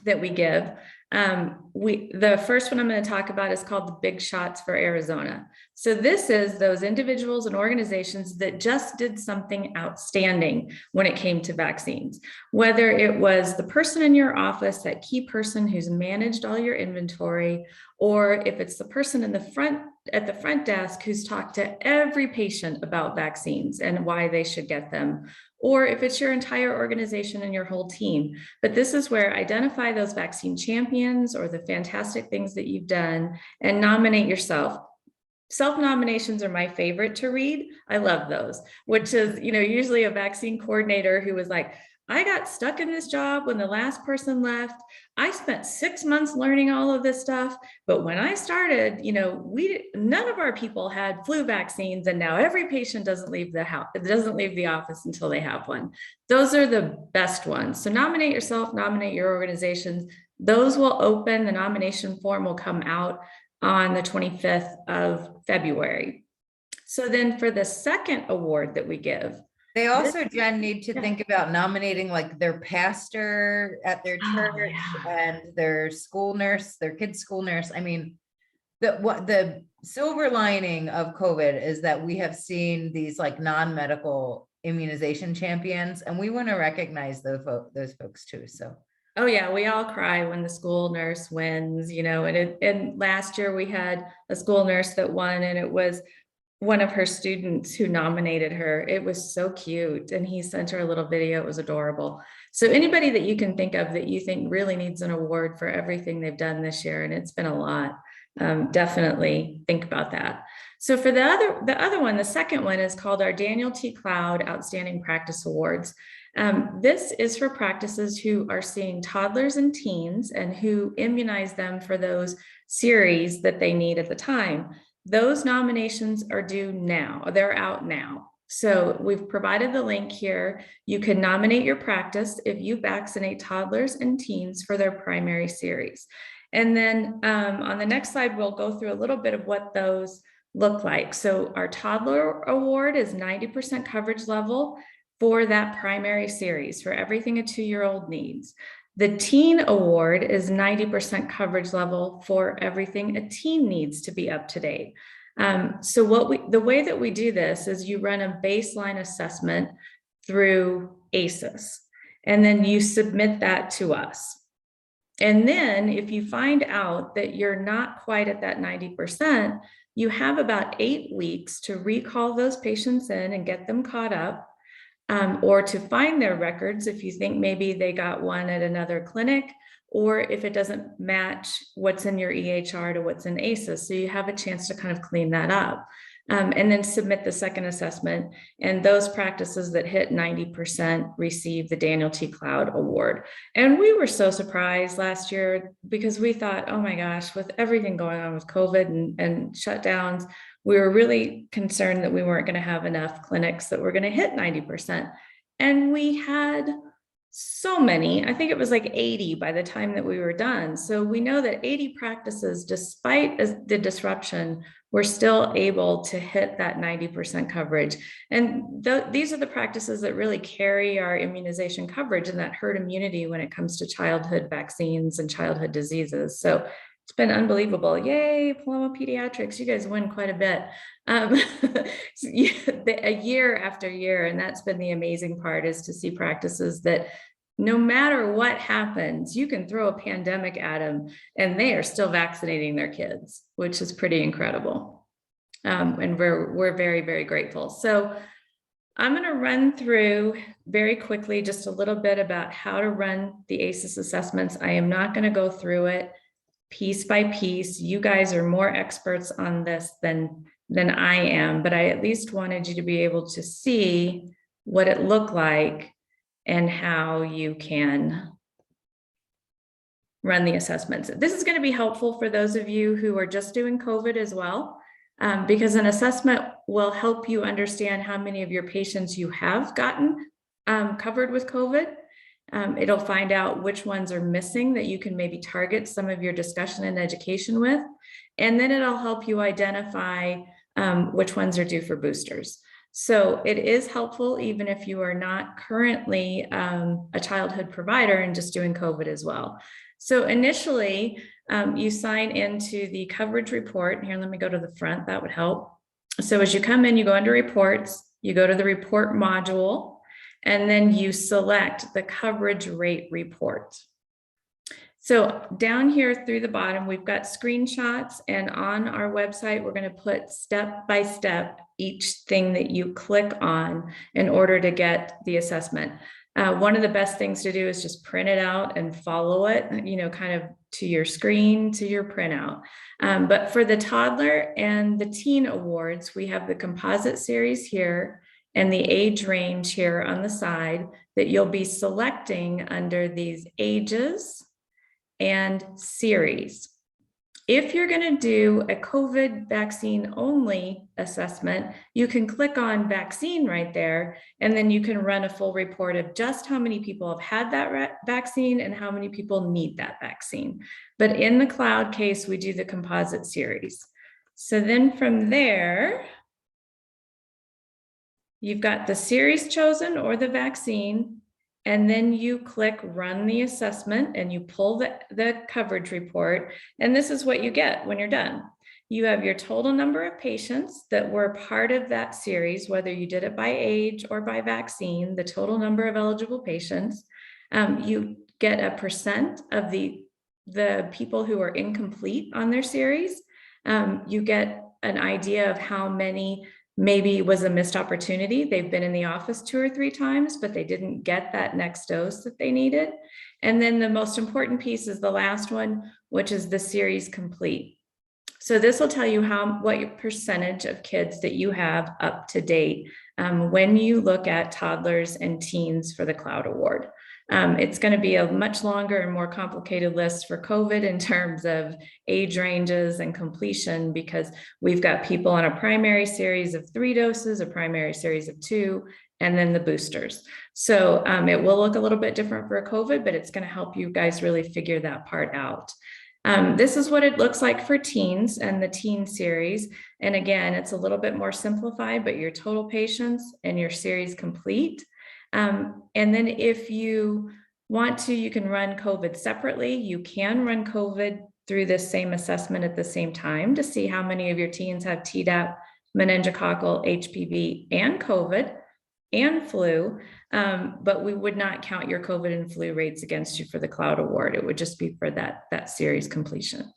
that we give. The first one I'm going to talk about is called the Big Shots for Arizona. So this is those individuals and organizations that just did something outstanding when it came to vaccines. Whether it was the person in your office, that key person who's managed all your inventory, or if it's the person in the front at the front desk who's talked to every patient about vaccines and why they should get them, or if it's your entire organization and your whole team. But this is where identify those vaccine champions or the fantastic things that you've done and nominate yourself. Self-nominations are my favorite to read. I love those, which is, usually a vaccine coordinator who was like, I got stuck in this job when the last person left. I spent 6 months learning all of this stuff. But when I started, none of our people had flu vaccines, and now every patient doesn't leave the house, doesn't leave the office until they have one. Those are the best ones. So nominate yourself, nominate your organizations. Those will open, the nomination form will come out on the 25th of February. So then for the second award that we give, They also, Jen, need to Yeah. think about nominating like their pastor at their Oh, church yeah. and their school nurse, their kid's school nurse. I mean, the silver lining of COVID is that we have seen these like non-medical immunization champions, and we want to recognize those folks too. So. Oh yeah, we all cry when the school nurse wins, and last year we had a school nurse that won, and it was one of her students who nominated her. It was so cute, and he sent her a little video. It was adorable. So anybody that you can think of that you think really needs an award for everything they've done this year, and it's been a lot, definitely think about that. So for the other one, the second one is called our Daniel T. Cloud Outstanding Practice Awards. This is for practices who are seeing toddlers and teens and who immunize them for those series that they need at the time. Those nominations are due now. They're out now. So we've provided the link here. You can nominate your practice if you vaccinate toddlers and teens for their primary series. And then on the next slide, we'll go through a little bit of what those look like. So our toddler award is 90% coverage level for that primary series for everything a 2-year-old needs. The teen award is 90% coverage level for everything a teen needs to be up to date. So the way that we do this is you run a baseline assessment through ASIS, and then you submit that to us. And then if you find out that you're not quite at that 90%, you have about 8 weeks to recall those patients in and get them caught up. Or to find their records if you think maybe they got one at another clinic, or if it doesn't match what's in your EHR to what's in ASIS. So you have a chance to kind of clean that up. And then submit the second assessment. And those practices that hit 90% receive the Daniel T. Cloud Award. And we were so surprised last year because we thought, oh my gosh, with everything going on with COVID and shutdowns, we were really concerned that we weren't going to have enough clinics that were going to hit 90%. And we had so many, I think it was like 80 by the time that we were done. So we know that 80 practices, despite the disruption, were still able to hit that 90% coverage. And these are the practices that really carry our immunization coverage and that herd immunity when it comes to childhood vaccines and childhood diseases. So it's been unbelievable. Yay, Paloma Pediatrics, you guys win quite a bit. A year after year, and that's been the amazing part, is to see practices that no matter what happens, you can throw a pandemic at them and they are still vaccinating their kids, which is pretty incredible. And we're very, very grateful. So I'm going to run through very quickly just a little bit about how to run the ASIS assessments. I am not going to go through it piece by piece. You guys are more experts on this than I am, but I at least wanted you to be able to see what it looked like and how you can run the assessments. This is going to be helpful for those of you who are just doing COVID as well, because an assessment will help you understand how many of your patients you have gotten covered with COVID. It'll find out which ones are missing that you can maybe target some of your discussion and education with. And then it'll help you identify which ones are due for boosters. So it is helpful even if you are not currently a childhood provider and just doing COVID as well. So initially, you sign into the coverage report. Here, let me go to the front, that would help. So as you come in, you go under reports, you go to the report module, and then you select the coverage rate report. So down here through the bottom, we've got screenshots, and on our website, we're going to put step by step each thing that you click on in order to get the assessment. One of the best things to do is just print it out and follow it, kind of to your screen, to your printout. But for the toddler and the teen awards, we have the composite series here. and the age range here on the side that you'll be selecting under these ages and series. If you're going to do a COVID vaccine only assessment, you can click on vaccine right there, and then you can run a full report of just how many people have had that vaccine and how many people need that vaccine. But in the cloud case, we do the composite series. So then from there, you've got the series chosen or the vaccine, and then you click run the assessment and you pull the coverage report. And this is what you get when you're done. You have your total number of patients that were part of that series, whether you did it by age or by vaccine, the total number of eligible patients. You get a percent of the people who are incomplete on their series. You get an idea of how many maybe was a missed opportunity. They've been in the office 2 or 3 times, but they didn't get that next dose that they needed. And then the most important piece is the last one, which is the series complete. So this will tell you what your percentage of kids that you have up to date when you look at toddlers and teens for the Cloud Award. It's going to be a much longer and more complicated list for COVID in terms of age ranges and completion, because we've got people on a primary series of 3 doses, a primary series of 2, and then the boosters. So it will look a little bit different for COVID, but it's going to help you guys really figure that part out. This is what it looks like for teens and the teen series. And again, it's a little bit more simplified, but your total patients and your series complete. And then if you want to, you can run COVID separately. You can run COVID through this same assessment at the same time to see how many of your teens have Tdap, meningococcal, HPV, and COVID and flu. But we would not count your COVID and flu rates against you for the Cloud Award. It would just be for that series completion.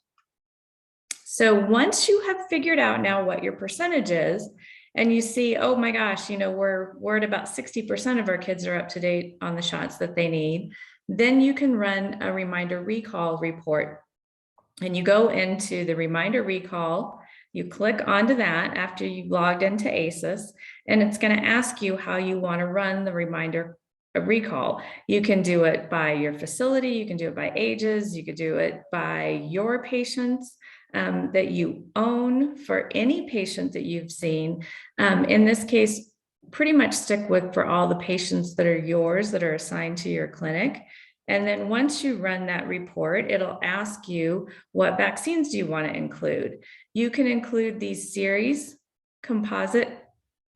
So once you have figured out now what your percentage is, and you see, oh my gosh, we're at about 60% of our kids are up to date on the shots that they need, then you can run a reminder recall report. And you go into the reminder recall, you click onto that after you've logged into ASIIS, and it's going to ask you how you want to run the reminder recall. You can do it by your facility, you can do it by ages, you could do it by your patients that you own for any patient that you've seen. In this case, pretty much stick with for all the patients that are yours that are assigned to your clinic. And then once you run that report, it'll ask you what vaccines do you want to include. You can include these series composite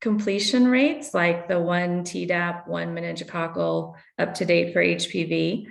completion rates, like the 1 Tdap, 1 meningococcal, up to date for HPV.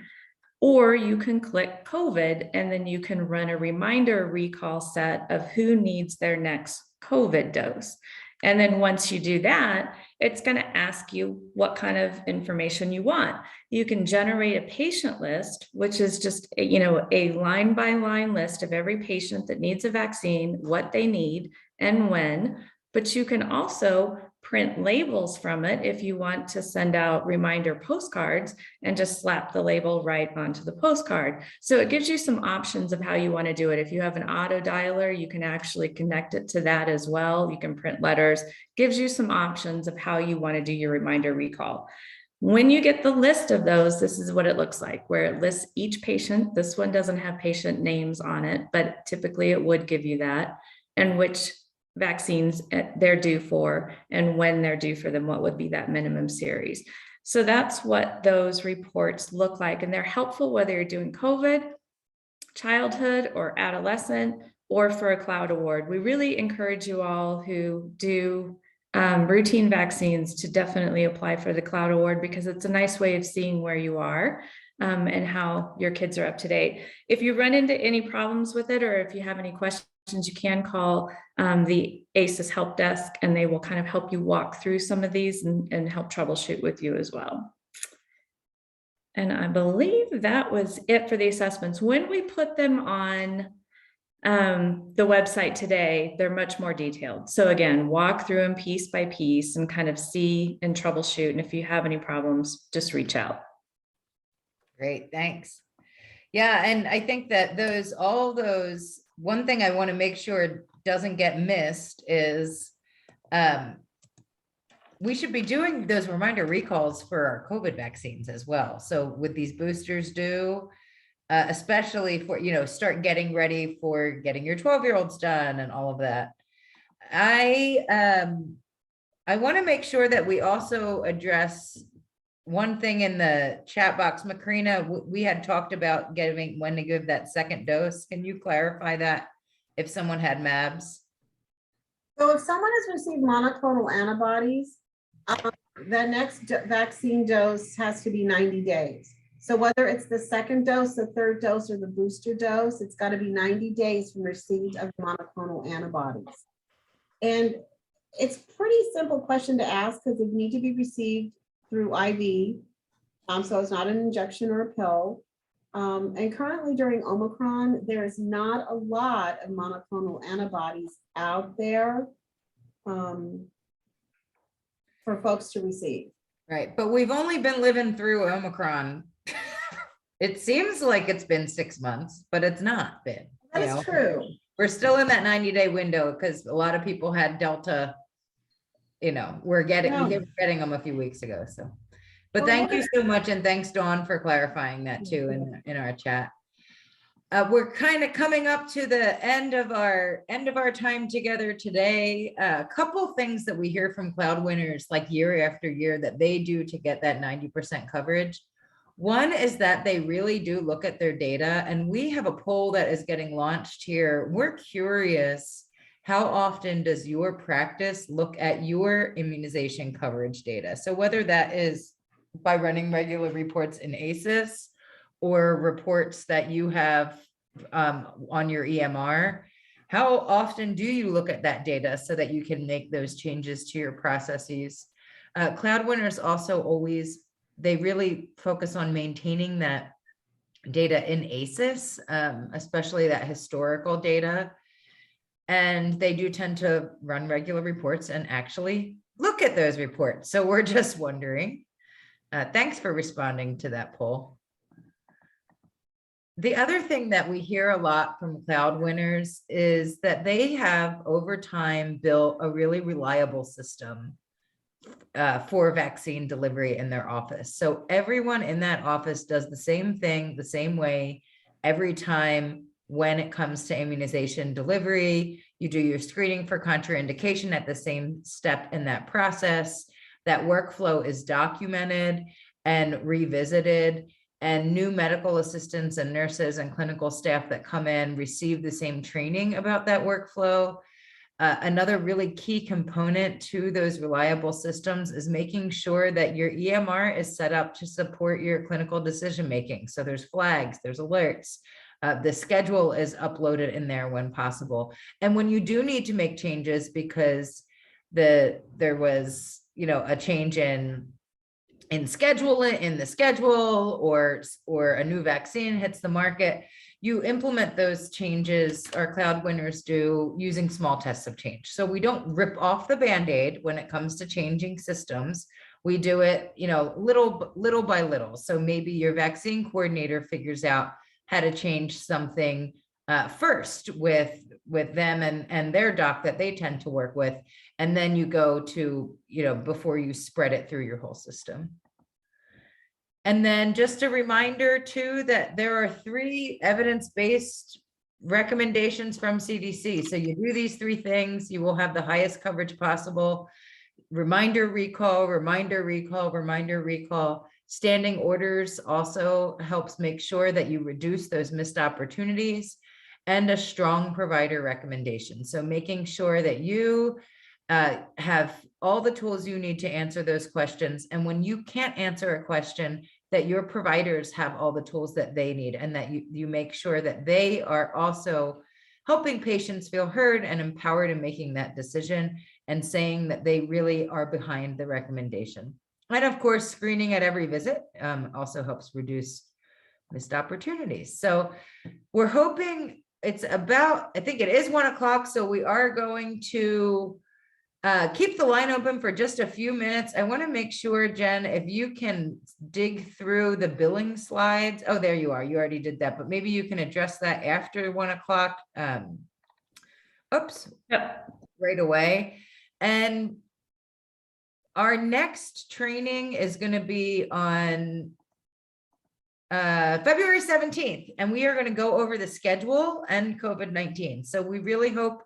Or you can click COVID, and then you can run a reminder recall set of who needs their next COVID dose. And then once you do that, it's going to ask you what kind of information you want. You can generate a patient list, which is just, a line by line list of every patient that needs a vaccine, what they need and when. But you can also print labels from it if you want to send out reminder postcards and just slap the label right onto the postcard. So it gives you some options of how you want to do it. If you have an auto dialer, you can actually connect it to that as well. You can print letters, gives you some options of how you want to do your reminder recall. When you get the list of those, this is what it looks like, where it lists each patient. This one doesn't have patient names on it, but typically it would give you that, and which vaccines they're due for and when they're due for them, what would be that minimum series. So that's what those reports look like. And they're helpful whether you're doing COVID, childhood, or adolescent, or for a Cloud Award. We really encourage you all who do routine vaccines to definitely apply for the Cloud Award, because it's a nice way of seeing where you are and how your kids are up to date. If you run into any problems with it, or if you have any questions, you can call the ASIS help desk, and they will kind of help you walk through some of these and help troubleshoot with you as well. And I believe that was it for the assessments. When we put them on the website today, they're much more detailed. So again, walk through them piece by piece and kind of see and troubleshoot. And if you have any problems, just reach out. Great, thanks. Yeah, and I think that all those, one thing I want to make sure doesn't get missed is we should be doing those reminder recalls for our COVID vaccines as well. So with these boosters due, especially for, start getting ready for getting your 12-year-olds done and all of that. I want to make sure that we also address one thing in the chat box. Macrina, we had talked about when to give that second dose. Can you clarify that if someone had MABs? So if someone has received monoclonal antibodies, the next vaccine dose has to be 90 days. So whether it's the second dose, the third dose, or the booster dose, it's got to be 90 days from receipt of monoclonal antibodies. And it's a pretty simple question to ask because they need to be received through IV. So it's not an injection or a pill. And currently during Omicron, there is not a lot of monoclonal antibodies out there for folks to receive. Right, but we've only been living through Omicron. It seems like it's been 6 months, but it's not been. That is true. We're still in that 90-day window because a lot of people had Delta. We're getting them a few weeks ago. So, but thank you so much, and thanks, Dawn, for clarifying that too in our chat. We're kind of coming up to the end of our time together today. A couple things that we hear from cloud winners, like year after year, that they do to get that 90% coverage. One is that they really do look at their data, and we have a poll that is getting launched here. We're curious, how often does your practice look at your immunization coverage data? So whether that is by running regular reports in ASIIS or reports that you have on your EMR, how often do you look at that data so that you can make those changes to your processes? Cloud winners also they really focus on maintaining that data in ASIIS, especially that historical data. And they do tend to run regular reports and actually look at those reports. So we're just wondering. Thanks for responding to that poll. The other thing that we hear a lot from cloud winners is that they have over time built a really reliable system for vaccine delivery in their office. So everyone in that office does the same thing, the same way every time when it comes to immunization delivery. You do your screening for contraindication at the same step in that process. That workflow is documented and revisited, and new medical assistants and nurses and clinical staff that come in receive the same training about that workflow. Another really key component to those reliable systems is making sure that your EMR is set up to support your clinical decision-making. So there's flags, there's alerts, the schedule is uploaded in there when possible. And when you do need to make changes because there was, a change in the schedule or a new vaccine hits the market, you implement those changes, our cloud winners do, using small tests of change. So we don't rip off the Band-Aid when it comes to changing systems. We do it, little by little. So maybe your vaccine coordinator figures out how to change something first with them and their doc that they tend to work with. And then you go to, before you spread it through your whole system. And then just a reminder too, that there are 3 evidence-based recommendations from CDC. So you do these 3 things, you will have the highest coverage possible. Reminder recall, reminder recall, reminder recall. Standing orders also helps make sure that you reduce those missed opportunities, and a strong provider recommendation. So making sure that you have all the tools you need to answer those questions. And when you can't answer a question, that your providers have all the tools that they need, and that you make sure that they are also helping patients feel heard and empowered in making that decision, and saying that they really are behind the recommendation. And of course, screening at every visit also helps reduce missed opportunities. So we're hoping it's about, I think it is 1 o'clock. So we are going to keep the line open for just a few minutes. I want to make sure, Jen, if you can dig through the billing slides. Oh, there you are. You already did that, but maybe you can address that after 1 o'clock. Oops. Yep. Right away. And Our next training is going to be on February 17th, and we are going to go over the schedule and COVID-19. So we really hope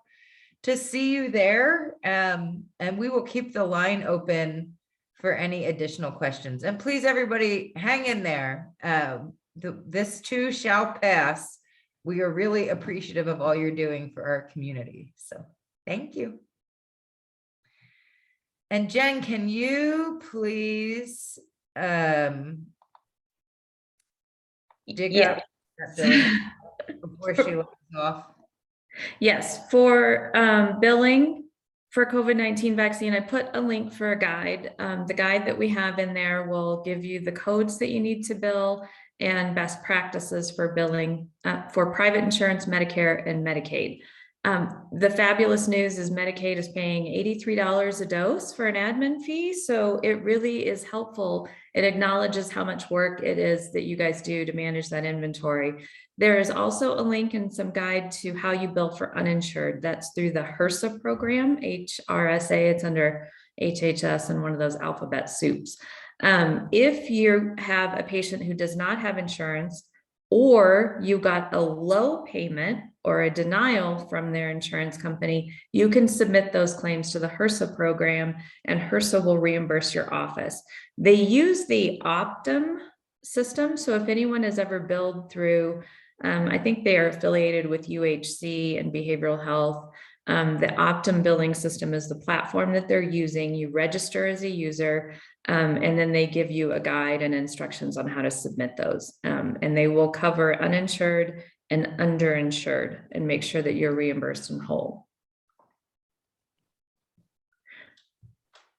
to see you there, and we will keep the line open for any additional questions. And please, everybody, hang in there. This too shall pass. We are really appreciative of all you're doing for our community. So thank you. And Jen, can you please dig Yeah. up that billing before she lets off? Yes, for billing for COVID-19 vaccine, I put a link for a guide. The guide that we have in there will give you the codes that you need to bill and best practices for billing for private insurance, Medicare, and Medicaid. The fabulous news is Medicaid is paying $83 a dose for an admin fee. So it really is helpful. It acknowledges how much work it is that you guys do to manage that inventory. There is also a link and some guide to how you bill for uninsured. That's through the HRSA program, HRSA. It's under HHS and one of those alphabet soups. If you have a patient who does not have insurance, or you got a low payment or a denial from their insurance company, you can submit those claims to the HRSA program and HRSA will reimburse your office. They use the Optum system. So if anyone has ever billed through, I think they are affiliated with UHC and behavioral health. The Optum billing system is the platform that they're using. You register as a user, and then they give you a guide and instructions on how to submit those. And they will cover uninsured and underinsured and make sure that you're reimbursed and whole.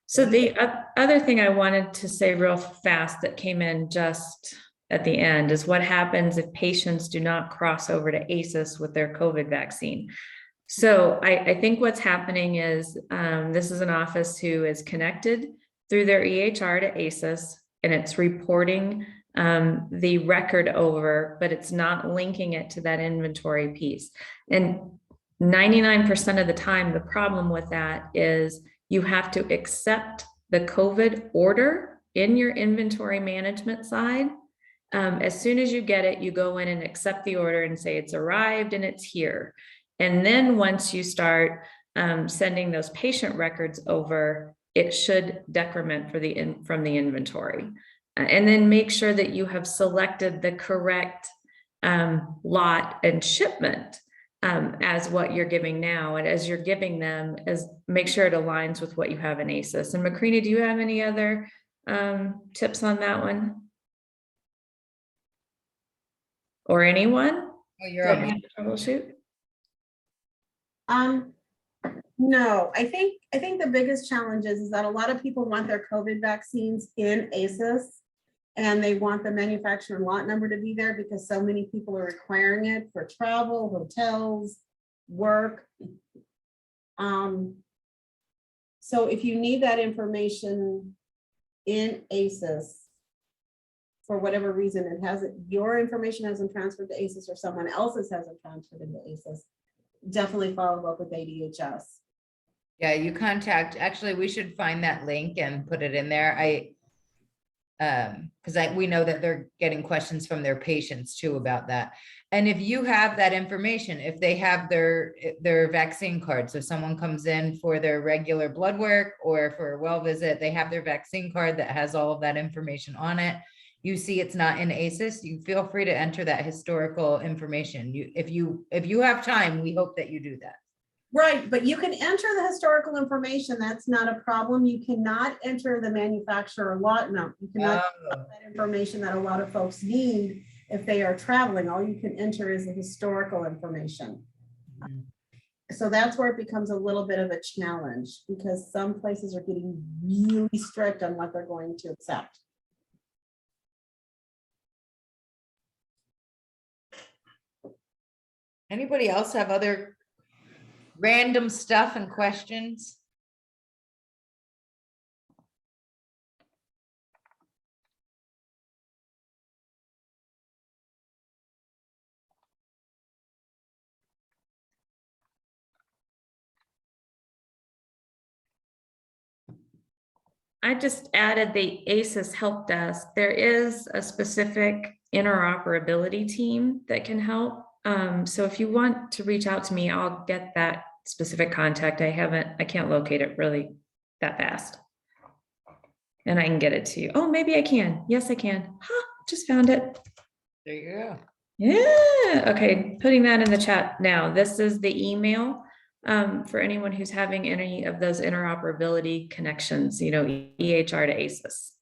So the other thing I wanted to say real fast that came in just at the end is what happens if patients do not cross over to ASIS with their COVID vaccine. So I think what's happening is this is an office who is connected through their EHR to ASIS, and it's reporting the record over, but it's not linking it to that inventory piece. And 99% of the time, the problem with that is you have to accept the COVID order in your inventory management side. As soon as you get it, you go in and accept the order and say it's arrived and it's here. And then once you start sending those patient records over, it should decrement from the inventory. And then make sure that you have selected the correct lot and shipment as what you're giving now. And as you're giving them, make sure it aligns with what you have in ASIS. And Macrina, do you have any other tips on that one? Or anyone? Oh, you're on. Troubleshoot? No, I think the biggest challenge is that a lot of people want their COVID vaccines in ASIS and they want the manufacturer lot number to be there because so many people are requiring it for travel, hotels, work. So if you need that information in ASIS, for whatever reason, your information hasn't transferred to ASIS or someone else's hasn't transferred into ASIS, definitely follow up with ADHS. Yeah, you contact, actually, we should find that link and put it in there. Because we know that they're getting questions from their patients too about that. And if you have that information, if they have their vaccine card, so someone comes in for their regular blood work or for a well visit, they have their vaccine card that has all of that information on it. You see it's not in ASIS, you feel free to enter that historical information. If you have time, we hope that you do that. Right, but you can enter the historical information. That's not a problem. You cannot enter the manufacturer lot number. You cannot enter that information that a lot of folks need if they are traveling. All you can enter is the historical information. So that's where it becomes a little bit of a challenge because some places are getting really strict on what they're going to accept. Anybody else have other random stuff and questions? I just added the ASIS help desk. There is a specific interoperability team that can help. So if you want to reach out to me, I'll get that specific contact. I can't locate it really that fast. And I can get it to you. Oh, maybe I can. Yes, I can. Huh, just found it. There you go. Yeah. Okay. Putting that in the chat now. This is the email for anyone who's having any of those interoperability connections, you know, EHR to ASIS.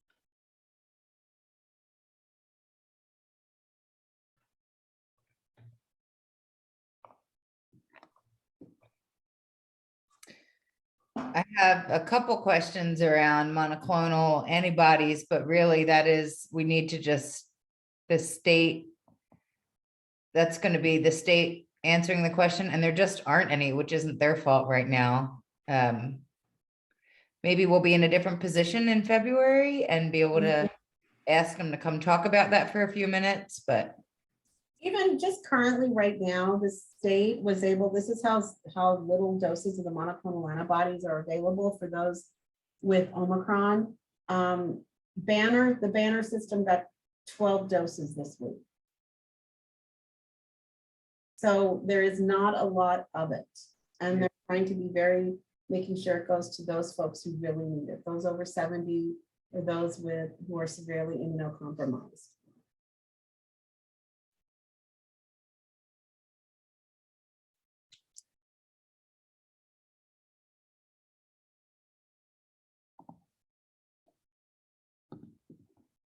I have a couple questions around monoclonal antibodies, but really we need to just, the state, that's going to be the state answering the question, and there just aren't any, which isn't their fault right now. Maybe we'll be in a different position in February and be able to ask them to come talk about that for a few minutes, but. Even just currently right now, the state was able, this is how little doses of the monoclonal antibodies are available for those with Omicron. The Banner system got 12 doses this week. So there is not a lot of it. And they're trying to be making sure it goes to those folks who really need it. Those over 70 or those who are severely immunocompromised.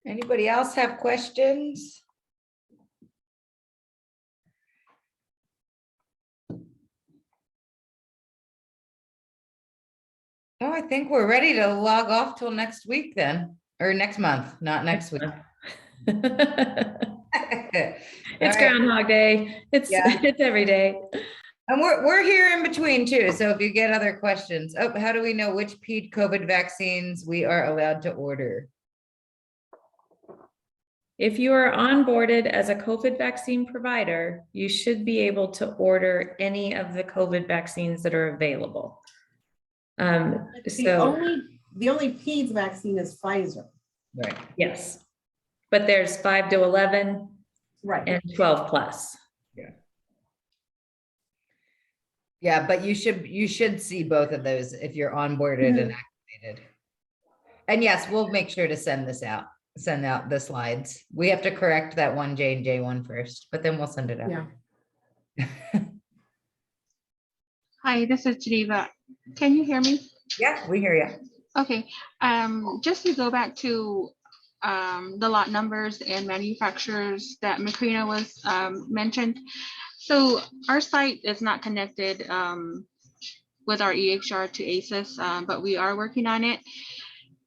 Anybody else have questions? Oh, I think we're ready to log off till next week then, or next month, not next week. It's Groundhog Day. It's every day. And we're here in between too. So if you get other questions, how do we know which ped COVID vaccines we are allowed to order? If you are onboarded as a COVID vaccine provider, you should be able to order any of the COVID vaccines that are available. The only peds vaccine is Pfizer. Right. Yes, but there's 5 to 11, right, and 12 plus. Yeah, but you should see both of those if you're onboarded and activated. And yes, we'll make sure to send out the slides. We have to correct that one J&J one first, but then we'll send it out. Yeah. Hi, this is Geneva. Can you hear me? Yeah, we hear you. Okay. Just to go back to the lot numbers and manufacturers that Macrina was mentioned. So our site is not connected with our EHR to ASIS, but we are working on it.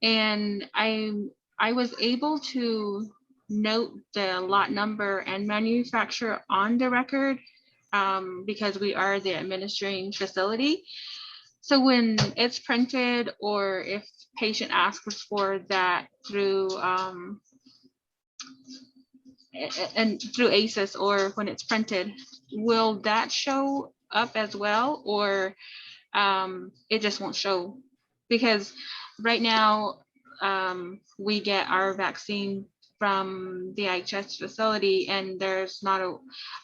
And I was able to note the lot number and manufacturer on the record because we are the administering facility. So when it's printed, or if patient asks for that through through ASIS, or when it's printed, will that show up as well, or it just won't show? Because right now we get our vaccine from the IHS facility, and there's not a,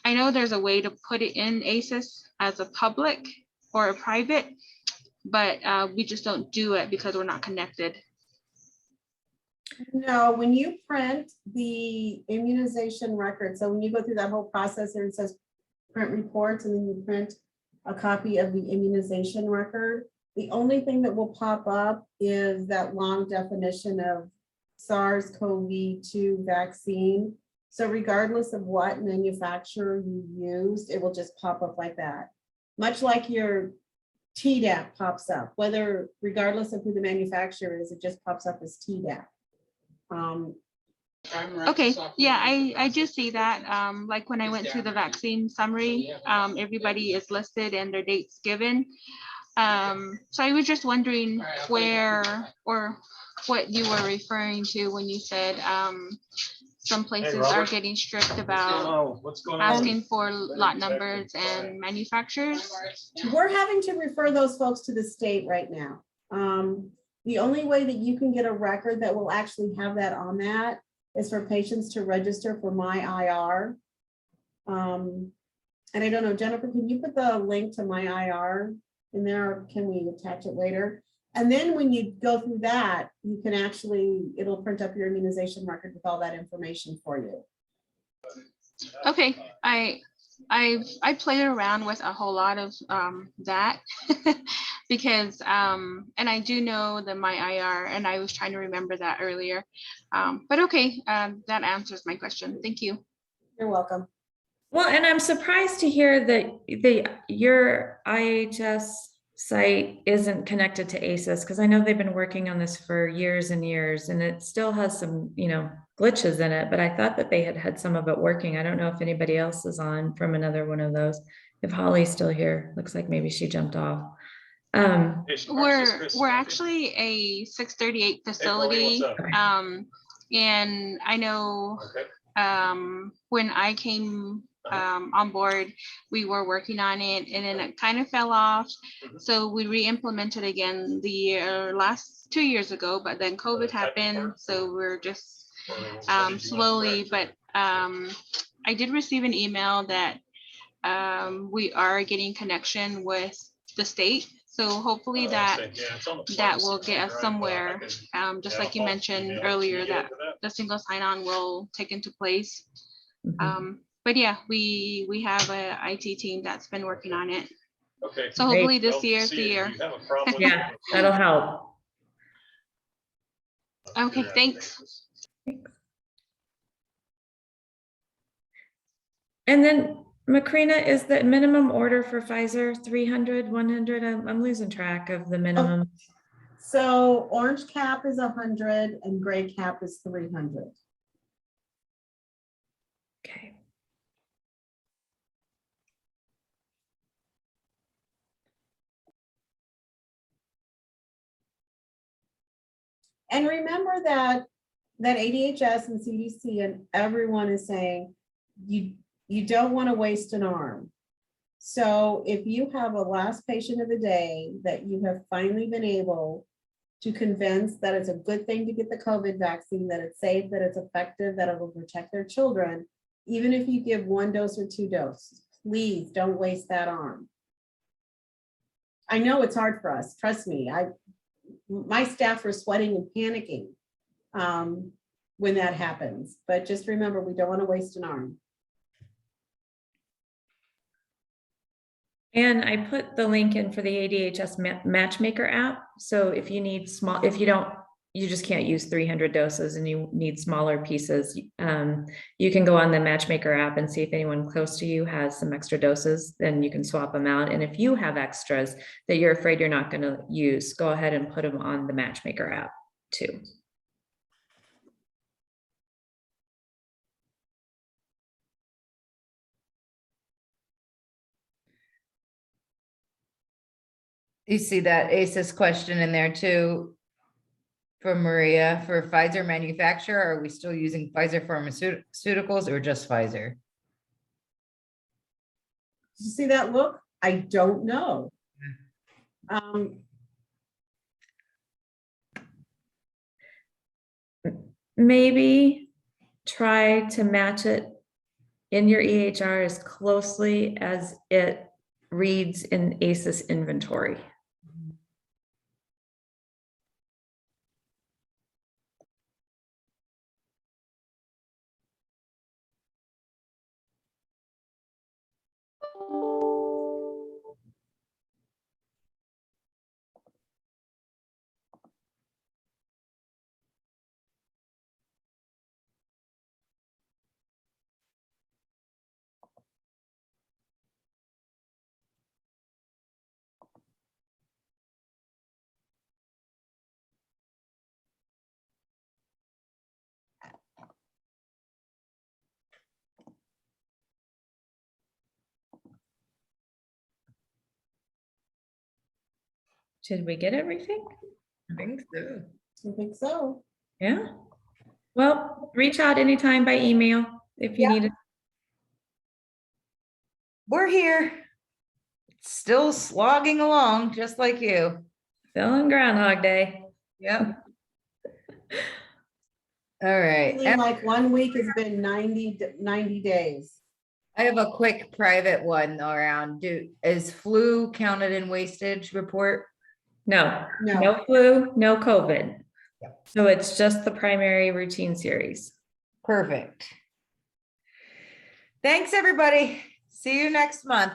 I know there's a way to put it in ASIS as a public or a private, but we just don't do it because we're not connected. No, when you print the immunization record, so when you go through that whole process and it says print reports, and then you print a copy of the immunization record, the only thing that will pop up is that long definition of SARS-CoV-2 vaccine. So regardless of what manufacturer you used, it will just pop up like that. Much like your TDAP pops up, regardless of who the manufacturer is, it just pops up as TDAP. Okay, yeah, I do see that. Like when I went to the vaccine summary, everybody is listed and their dates given. So I was just wondering where or what you were referring to when you said some places are getting strict about asking for lot numbers and manufacturers. We're having to refer those folks to the state right now. The only way that you can get a record that will actually have that on that is for patients to register for My IR. And I don't know, Jennifer, can you put the link to My IR in there, or can we attach it later? And then when you go through that, you can actually, it'll print up your immunization record with all that information for you. Okay, I played around with a whole lot of that because and I do know the My IR, and I was trying to remember that earlier. But okay, that answers my question. Thank you. You're welcome. Well, and I'm surprised to hear that your IHS site isn't connected to ASIS, because I know they've been working on this for years and years, and it still has some, glitches in it, but I thought that they had some of it working. I don't know if anybody else is on from another one of those. If Holly's still here, looks like maybe she jumped off. We're actually a 638 facility. And I know when I came on board, we were working on it, and then it kind of fell off. So we re-implemented again the last 2 years ago, but then COVID happened. So we're just slowly, but I did receive an email that we are getting connection with the state. So hopefully that will get us somewhere. Just like you mentioned earlier, that the single sign-on will take into place. But yeah, we have a IT team that's been working on it. Okay. So hopefully this year is the year. Yeah, that'll help. Okay, thanks. And then Macrina, is the minimum order for Pfizer 300, 100? I'm losing track of the minimum. So orange cap is 100 and gray cap is 300. Okay. And remember that ADHS and CDC and everyone is saying you don't want to waste an arm. So if you have a last patient of the day that you have finally been able to convince that it's a good thing to get the COVID vaccine, that it's safe, that it's effective, that it will protect their children, even if you give 1 dose or 2 doses, please don't waste that arm. I know it's hard for us, trust me. My staff were sweating and panicking when that happens, but just remember, we don't want to waste an arm. And I put the link in for the ADHS Matchmaker app. So if you need you just can't use 300 doses and you need smaller pieces, you can go on the Matchmaker app and see if anyone close to you has some extra doses, then you can swap them out. And if you have extras that you're afraid you're not going to use, go ahead and put them on the Matchmaker app too. You see that ASIS question in there too from Maria for Pfizer manufacturer. Are we still using Pfizer Pharmaceuticals or just Pfizer? Did you see that look? I don't know. Maybe try to match it in your EHR as closely as it reads in ASIS inventory. Did we get everything? I think so. I think so. Yeah. Well, reach out anytime by email if you need it. We're here. Still slogging along, just like you. Still on Groundhog Day. Yep. All right. Feeling like 1 week has been 90 days. I have a quick private one around. Is flu counted in wastage report? No, No. no flu, no COVID. Yep. So it's just the primary routine series. Perfect. Thanks, everybody. See you next month.